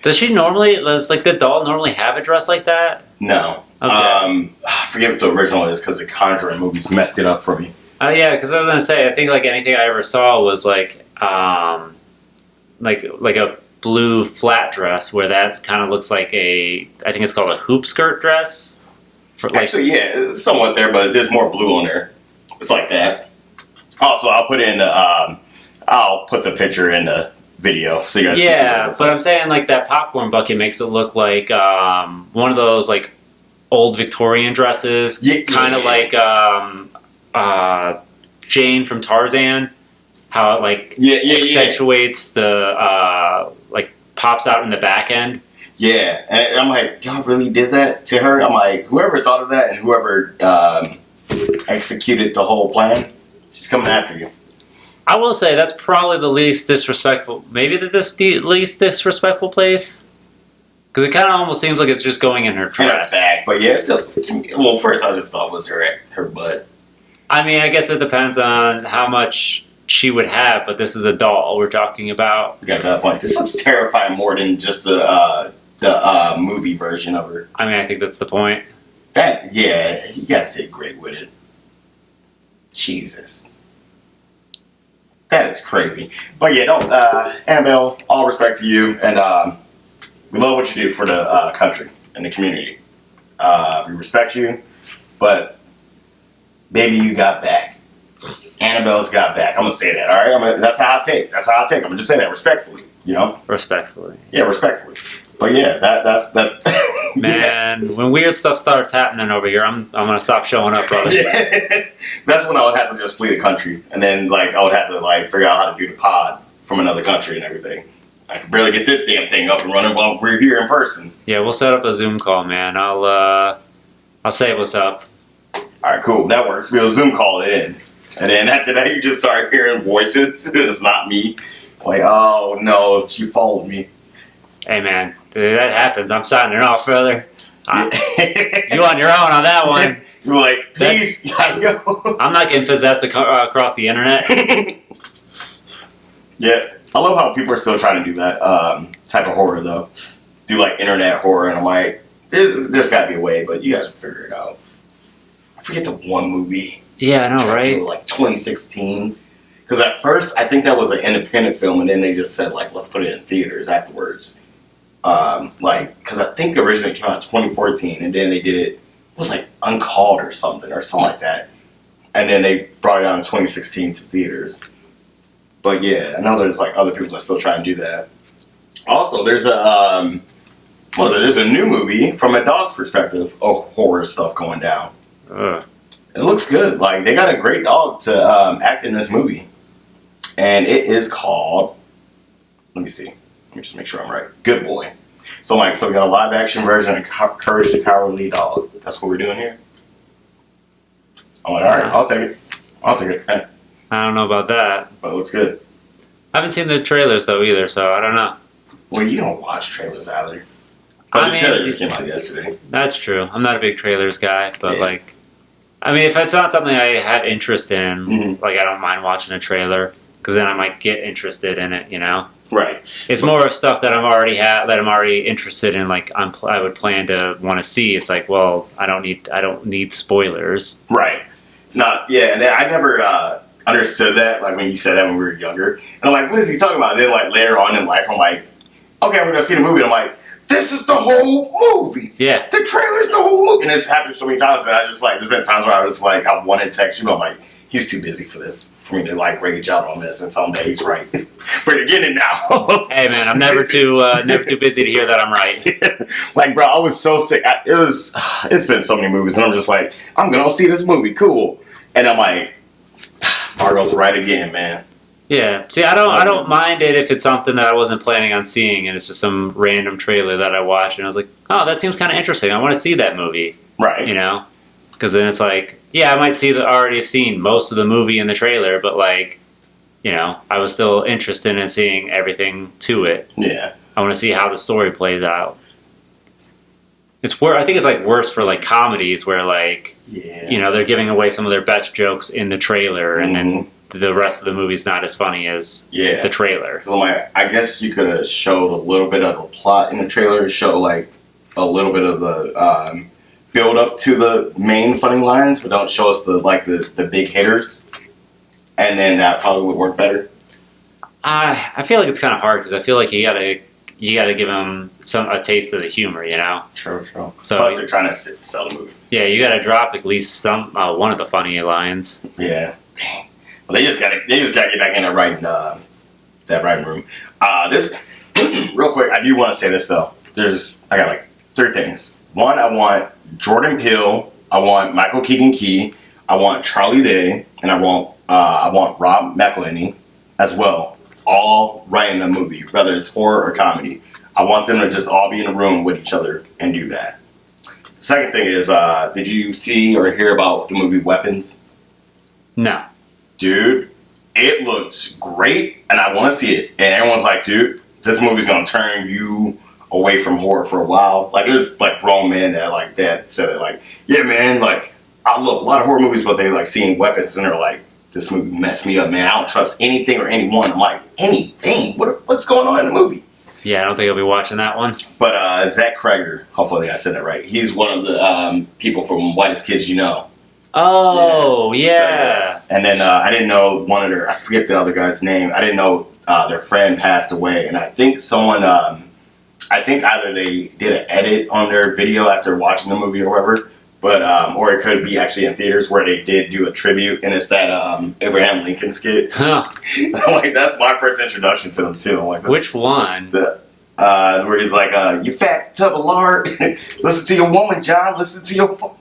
Speaker 2: Does the doll normally have a dress like that?
Speaker 1: No.
Speaker 2: Okay.
Speaker 1: I forget what the original is because the Conjuring movies messed it up for me.
Speaker 2: Oh yeah, because I was gonna say, I think like anything I ever saw was like a blue flat dress, where that kind of looks like I think it's called a hoop skirt dress.
Speaker 1: Actually, yeah, it's somewhat there, but there's more blue on there. It's like that. Also, I'll put the picture in the video so you guys can see what it
Speaker 2: Yeah,
Speaker 1: looks
Speaker 2: but
Speaker 1: like.
Speaker 2: I'm saying like that popcorn bucket makes it look like one of those like old Victorian dresses, kind of like Jane from Tarzan. How it like accentuates the like pops out in the back end.
Speaker 1: Yeah, and I'm like, y'all really did that to her? I'm like, whoever thought of that and whoever executed the whole plan, she's coming after you.
Speaker 2: I will say that's probably the least disrespectful, maybe least disrespectful place. Because it kind of almost seems like it's just going in her
Speaker 1: In her
Speaker 2: dress.
Speaker 1: bag, but yeah, it's still. To me, well, first I just thought it was her butt.
Speaker 2: I mean, I guess it depends on how much she would have, but this is a doll we're talking about.
Speaker 1: We got to that point. This looks terrifying more than just the movie version of her.
Speaker 2: I mean, I think that's the point.
Speaker 1: That yeah, you guys did great with it. Jesus. That is crazy. But yeah, don't Annabelle, all respect to you, and we love what you do for the country and the community. We respect you, but baby, you got back. Annabelle's got back. I'm gonna say that. All right, that's how I take. That's how I take. I'm gonna just say that respectfully. You know.
Speaker 2: Respectfully.
Speaker 1: Yeah, respectfully. But yeah, that's that.
Speaker 2: Man, when weird stuff starts happening over here, I'm gonna stop showing up, brother.
Speaker 1: Yeah. That's when I would have to just flee the country, and then like I would have to like figure out how to do the pod from another country and everything. I could barely get this damn thing up and running while we're here in person.
Speaker 2: Yeah, we'll set up a Zoom call, man. I'll say what's up.
Speaker 1: All right, cool. That works. We'll Zoom call it in, and then after that, you just start hearing voices. It's not me. Like, oh no, she followed me.
Speaker 2: Hey, man, that happens. I'm signing off, brother.
Speaker 1: Yeah.
Speaker 2: You on your own on that one.
Speaker 1: You're like, peace, gotta go.
Speaker 2: I'm not getting possessed across the internet.
Speaker 1: Yeah, I love how people are still trying to do that type of horror though. Do like internet horror, and I'm like, there's got to be a way, but you guys will figure it out. I forget the one movie.
Speaker 2: Yeah, I know, right?
Speaker 1: Like 2016. Because at first, I think that was an independent film, and then they just said like, let's put it in theaters afterwards. Because I think originally it came out in 2014, and then they did it was like Uncalled or something like that, and then they brought it out in 2016 to theaters. But yeah, I know there's like other people that still try and do that. Also, there's a there's a new movie from a dog's perspective of horror stuff going down.
Speaker 2: Ugh.
Speaker 1: It looks good. Like they got a great dog to act in this movie, and it is called. Let me see. Let me just make sure I'm right. Good Boy. So Mike, so we got a live action version of Courage the Cowardly Dog. That's what we're doing here. I'm like, all right, I'll take it. I'll take it.
Speaker 2: I don't know about that.
Speaker 1: But it looks good.
Speaker 2: I haven't seen the trailers though either, so I don't know.
Speaker 1: Well, you don't watch trailers either. But the trailer just came out yesterday.
Speaker 2: That's true. I'm not a big trailers guy, but
Speaker 1: Yeah.
Speaker 2: like, I mean, if it's not something I have interest in,
Speaker 1: Mhm.
Speaker 2: like I don't mind watching a trailer because then I might get interested in it. You know,
Speaker 1: Right.
Speaker 2: it's more of stuff that I'm already interested in. Like I would plan to want to see. It's like, well, I don't need spoilers.
Speaker 1: Right. Not yeah, and then I never understood that, like when you said that when we were younger. And I'm like, what is he talking about? And then like later on in life I'm like, okay, I'm gonna see the movie, and I'm like, this is the whole movie.
Speaker 2: Yeah.
Speaker 1: The trailer's the whole movie. And it's happened so many times that I just like there's been times where I was like, I want to text you, but I'm like, he's too busy for this. For me to like rage out on this and tell him that he's right. But you're getting it now.
Speaker 2: Hey man, I'm never too busy to hear that I'm right.
Speaker 1: Like, bro, I was so sick. It's been so many movies, and I'm just like, I'm gonna see this movie, cool. And I'm like, Margot's right again, man.
Speaker 2: Yeah. See, I don't mind it if it's something that I wasn't planning on seeing, and it's just some random trailer that I watched, and I was like, oh, that seems kind of interesting. I want to see that movie.
Speaker 1: Right.
Speaker 2: You know, because then it's like, yeah, I might already have seen most of the movie in the trailer, but like, you know, I was still interested in seeing everything to it.
Speaker 1: Yeah.
Speaker 2: I want to see how the story plays out. I think it's like worse for like comedies where like,
Speaker 1: Yeah.
Speaker 2: you know, they're giving away some of their best jokes in the trailer, and then the rest of the movie's not as funny as
Speaker 1: Yeah.
Speaker 2: the trailer.
Speaker 1: Because I'm like, I guess you could have showed a little bit of the plot in the trailer, show like a little bit of the build up to the main funny lines, but don't show us the big hitters, and then that probably would work better.
Speaker 2: I feel like it's kind of hard because I feel like you gotta give them a taste of the humor, you know.
Speaker 1: True.
Speaker 2: So
Speaker 1: Plus, they're trying to sell the movie.
Speaker 2: yeah, you gotta drop at least some one of the funny lines.
Speaker 1: Yeah. Dang. Well, they just gotta get back in there writing that writing room. This real quick, I do want to say this though. I got like 3 things. One, I want Jordan Peele. I want Michael Keegan Key. I want Charlie Day, and I want Rob McElhenney as well. All writing a movie, whether it's horror or comedy. I want them to just all be in a room with each other and do that. Second thing is, did you see or hear about the movie Weapons?
Speaker 2: No.
Speaker 1: Dude, it looks great, and I want to see it. And everyone's like, dude, this movie's gonna turn you away from horror for a while. Like, there's like grown men that said it, like, yeah, man, like, I love a lot of horror movies, but they like seeing Weapons and they're like, this movie messed me up, man. I don't trust anything or anyone. I'm like, anything? What's going on in the movie?
Speaker 2: Yeah, I don't think I'll be watching that one.
Speaker 1: But Zach Kreger, hopefully I said that right. He's one of the people from Whitest Kids You Know.
Speaker 2: Oh, yeah.
Speaker 1: So, and then I didn't know one of their, I forget the other guy's name. I didn't know their friend passed away. And I think someone, I think either they did an edit on their video after watching the movie or whatever, but or it could be actually in theaters where they did do a tribute, and it's that Abraham Lincoln skit.
Speaker 2: Huh.
Speaker 1: Like, that's my first introduction to them too. I'm like,
Speaker 2: Which one?
Speaker 1: Where he's like, you fat tub of lard. Listen to your woman, John. Listen to your woman.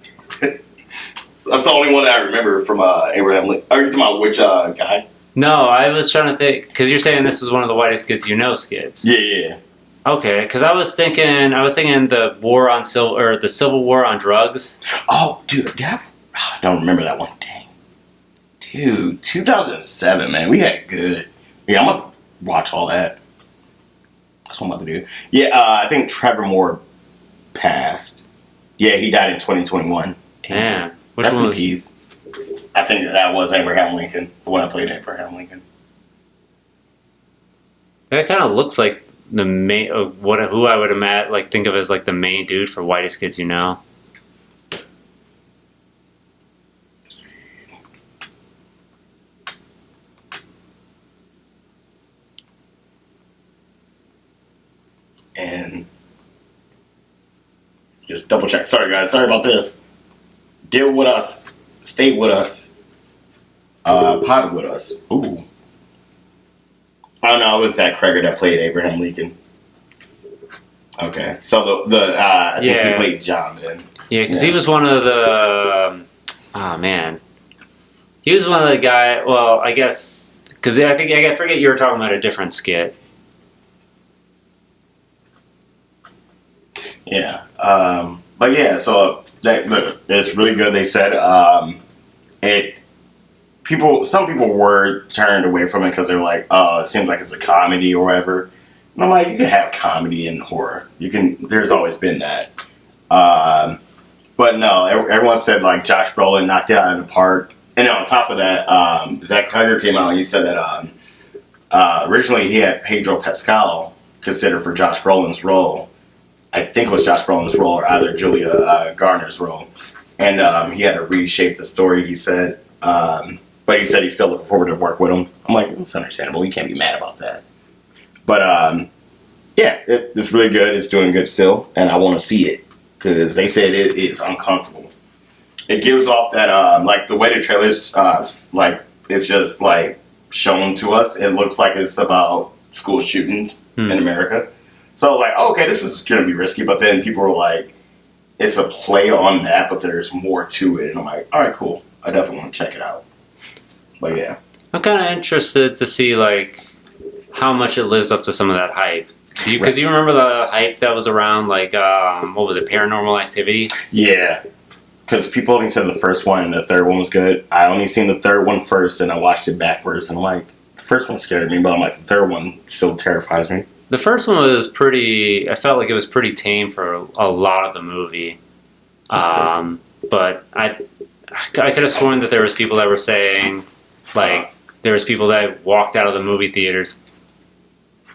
Speaker 1: That's the only one that I remember from Abraham Lincoln. Are you talking about which guy?
Speaker 2: No, I was trying to think, because you're saying this was one of the Whitest Kids You Know skits.
Speaker 1: Yeah.
Speaker 2: Okay, because I was thinking the the Civil War on drugs.
Speaker 1: Oh, dude, I don't remember that one. Dang. Dude, 2007, man. We had good. Yeah, I'm going to watch all that. That's what I'm about to do. Yeah, I think Trevor Moore passed. Yeah, he died in 2021.
Speaker 2: Damn. Which
Speaker 1: Rest
Speaker 2: one
Speaker 1: in
Speaker 2: was
Speaker 1: peace. I think that was Abraham Lincoln. The one I played Abraham Lincoln.
Speaker 2: That kind of looks like the main, who I would imagine, like, think of as like the main dude for Whitest Kids You Know.
Speaker 1: And just double check. Sorry, guys. Sorry about this. Deal with us. Stay with us. Pod with us. Ooh. I don't know. It was Zach Kreger that played Abraham Lincoln. Okay. So I think he played John then.
Speaker 2: Yeah, because he was one of the. Oh man, he was one of the guy. Well, I guess because I forget you were talking about a different skit.
Speaker 1: Yeah. But yeah. So it's really good. They said some people were turned away from it because they're like, oh, it seems like it's a comedy or whatever. And I'm like, you can have comedy and horror. There's always been that. But no, everyone said like Josh Brolin knocked it out of the park. And on top of that, Zach Kreger came out and he said that originally he had Pedro Pascal considered for Josh Brolin's role. I think it was Josh Brolin's role or either Julia Garner's role. And he had to reshape the story, he said. But he said he's still looking forward to work with him. I'm like, it's understandable. You can't be mad about that. But yeah, it's really good. It's doing good still. And I want to see it because they said it is uncomfortable. It gives off that, like the way the trailers, like it's just like shown to us. It looks like it's about school shootings in America. So I was like, oh, okay, this is going to be risky. But then people were like, it's a play on that, but there's more to it. And I'm like, all right, cool. I definitely want to check it out. But yeah.
Speaker 2: I'm kind of interested to see like how much it lives up to some of that hype. Because you remember the hype that was around, like, what was it, Paranormal Activity?
Speaker 1: Yeah. Because people only said the first one and the third one was good. I only seen the third one first and I watched it backwards. And I'm like, the first one scared me, but I'm like, the third one still terrifies me.
Speaker 2: The first one was I felt like it was pretty tame for a lot of the movie. But I could have sworn that there was people that were saying, like, there was people that walked out of the movie theaters.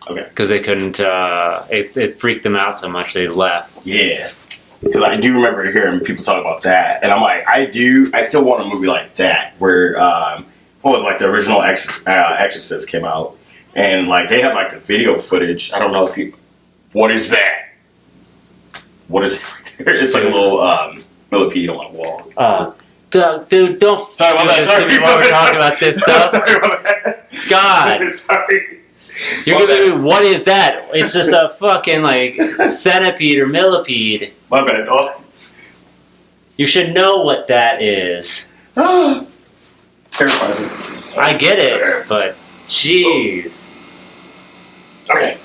Speaker 1: Okay.
Speaker 2: Because they couldn't, it freaked them out so much they left.
Speaker 1: Yeah. Because I do remember hearing people talk about that. And I'm like, I still want a movie like that where, what was like the original Exorcist came out. And like they have like the video footage. I don't know if what is that? What is it? It's like a little millipede on my wall.
Speaker 2: Dude, don't
Speaker 1: sorry about that.
Speaker 2: this
Speaker 1: Sorry.
Speaker 2: to me while we're talking about this stuff.
Speaker 1: Sorry about that.
Speaker 2: God.
Speaker 1: Sorry.
Speaker 2: You're gonna be, what is that? It's just a fucking like centipede or millipede.
Speaker 1: My bad, dog.
Speaker 2: You should know what that is.
Speaker 1: Terrifies me.
Speaker 2: I get it, but jeez.
Speaker 1: Okay.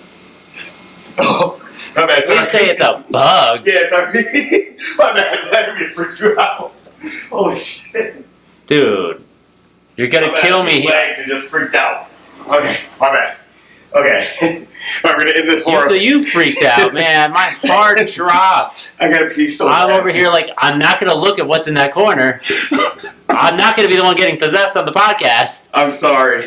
Speaker 1: Oh. My bad.
Speaker 2: We say it's a bug.
Speaker 1: Yeah, sorry. My bad. I didn't freak you out. Holy shit.
Speaker 2: Dude, you're gonna kill me.
Speaker 1: Legs and just freaked out. Okay, my bad. Okay. We're gonna end the horror.
Speaker 2: So you freaked out, man. My heart dropped.
Speaker 1: I gotta pee so
Speaker 2: I'm
Speaker 1: bad.
Speaker 2: over here like, I'm not gonna look at what's in that corner. I'm not gonna be the one getting possessed on the podcast.
Speaker 1: I'm sorry.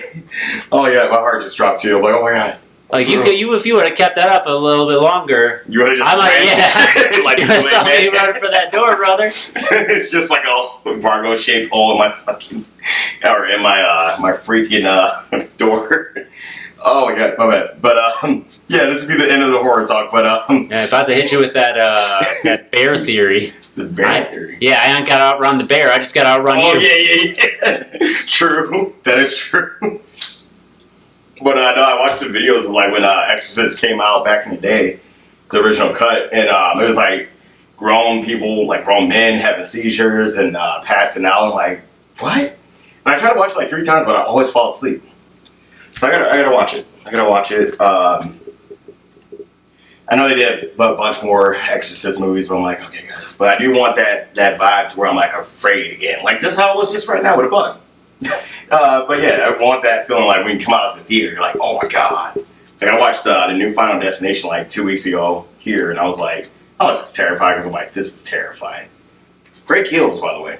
Speaker 1: Oh yeah, my heart just dropped too. I'm like, oh my god.
Speaker 2: Like if you would have kept that up a little bit longer,
Speaker 1: You would have just
Speaker 2: I'm like,
Speaker 1: ran.
Speaker 2: yeah.
Speaker 1: Like
Speaker 2: You saw me running for that door, brother.
Speaker 1: It's just like a Vargo shaped hole in my fucking or in my my freaking door. Oh my god, my bad. But yeah, this would be the end of the horror talk. But
Speaker 2: Yeah, about to hit you with that that bear theory.
Speaker 1: the bear theory.
Speaker 2: Yeah, I ain't got to outrun the bear. I just got to outrun
Speaker 1: Oh
Speaker 2: you.
Speaker 1: yeah. True. That is true. But no, I watched the videos of like when Exorcist came out back in the day, the original cut, and it was like grown people, like grown men having seizures and passing out. I'm like, what? And I tried to watch it like 3 times, but I always fall asleep. So I gotta watch it. I gotta watch it. I know they did a bunch more Exorcist movies, but I'm like, okay, guys. But I do want that vibe to where I'm like afraid again, like just how it was just right now with a bug. But yeah, I want that feeling like when you come out of the theater, you're like, oh my god. Like I watched the new Final Destination like 2 weeks ago here, and I was just terrified because I'm like, this is terrifying. Great kills, by the way.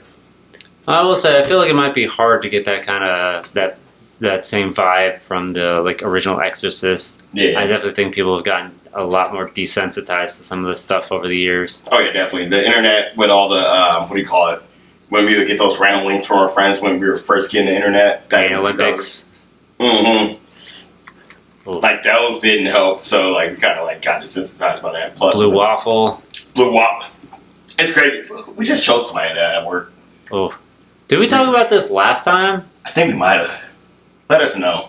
Speaker 2: I will say, I feel like it might be hard to get that kind of that same vibe from the like original Exorcist.
Speaker 1: Yeah.
Speaker 2: I definitely think people have gotten a lot more desensitized to some of this stuff over the years.
Speaker 1: Oh yeah, definitely. The internet with all the what do you call it? When we would get those random links from our friends when we were first getting the internet back in the
Speaker 2: Olympics.
Speaker 1: Mm-hmm. Like those didn't help, so like we kind of like got desensitized by that. Plus
Speaker 2: Blue Waffle.
Speaker 1: Blue Waffle. It's crazy. We just chose somebody at work.
Speaker 2: Oh, did we talk about this last time?
Speaker 1: I think we might have. Let us know.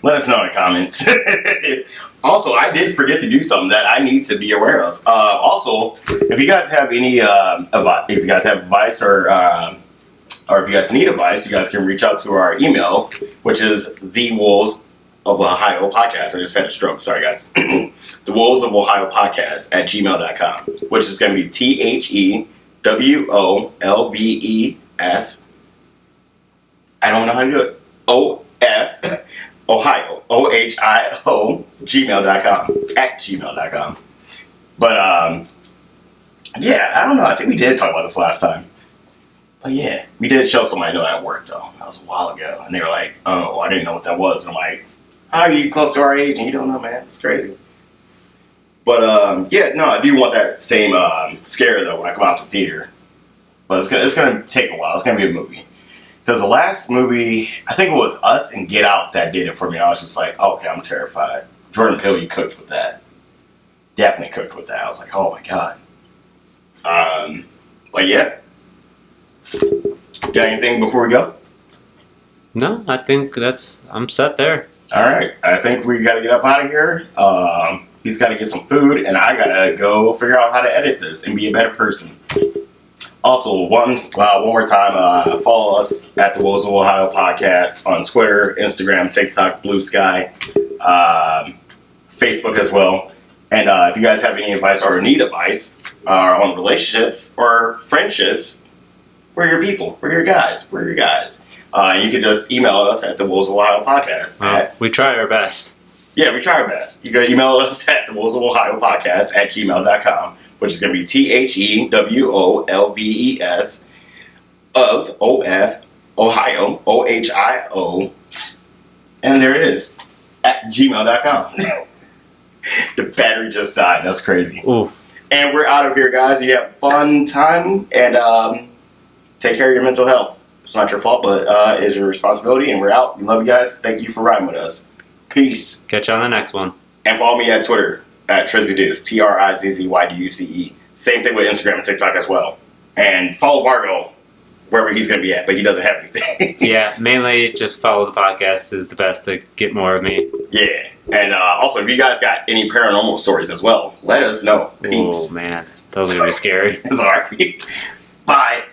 Speaker 1: Let us know in the comments. Also, I did forget to do something that I need to be aware of. Also, if you guys have any if you guys have advice or if you guys need advice, you guys can reach out to our email, which is the Wolves of Ohio podcast. I just had a stroke. Sorry, guys. The Wolves of Ohio podcast at gmail.com, which is going to be THEWOLVES. I don't know how to do it. OF Ohio, OHIO, gmail.com, at gmail.com. But, yeah, I don't know. I think we did talk about this last time. But, yeah, we did show somebody I know at work, though. That was a while ago. And they were like, oh, I didn't know what that was. And I'm like, how are you close to our age and you don't know, man? It's crazy. But, yeah, no, I do want that same scare, though, when I come out to the theater. But it's gonna take a while. It's going to be a movie. Because the last movie, I think it was Us and Get Out that did it for me. I was just like, oh, okay, I'm terrified. Jordan Peele, you cooked with that. Definitely cooked with that. I was like, oh my god. But yeah. Got anything before we go?
Speaker 2: No, I think I'm set there.
Speaker 1: Alright, I think we gotta get up out of here. He's gotta get some food, and I gotta go figure out how to edit this and be a better person. Also, one more time, follow us at the Wolves of Ohio podcast on Twitter, Instagram, TikTok, Blue Sky, Facebook as well. And if you guys have any advice or need advice on relationships or friendships, we're your people. We're your guys. We're your guys. You can just email us at the Wolves of Ohio podcast.
Speaker 2: We try our best.
Speaker 1: Yeah, we try our best. You can email us at the Wolves of Ohio podcast at gmail.com, which is going to be THEWOLVES of OF Ohio, OHIO, and there it is, at gmail.com. The battery just died. That's crazy.
Speaker 2: Ooh.
Speaker 1: And we're out of here, guys. You have a fun time, and take care of your mental health. It's not your fault, but it's your responsibility, and we're out. We love you guys. Thank you for riding with us. Peace.
Speaker 2: Catch you on the next one.
Speaker 1: And follow me at Twitter at Trizzyduce, TRIZZYDUCE. Same thing with Instagram and TikTok as well. And follow Vargo wherever he's going to be at, but he doesn't have anything.
Speaker 2: Yeah, mainly just follow the podcast is the best to get more of me.
Speaker 1: Yeah. And also, if you guys got any paranormal stories as well, let us know. Peace.
Speaker 2: Oh, man. Those are going to be scary.
Speaker 1: Sorry. Bye.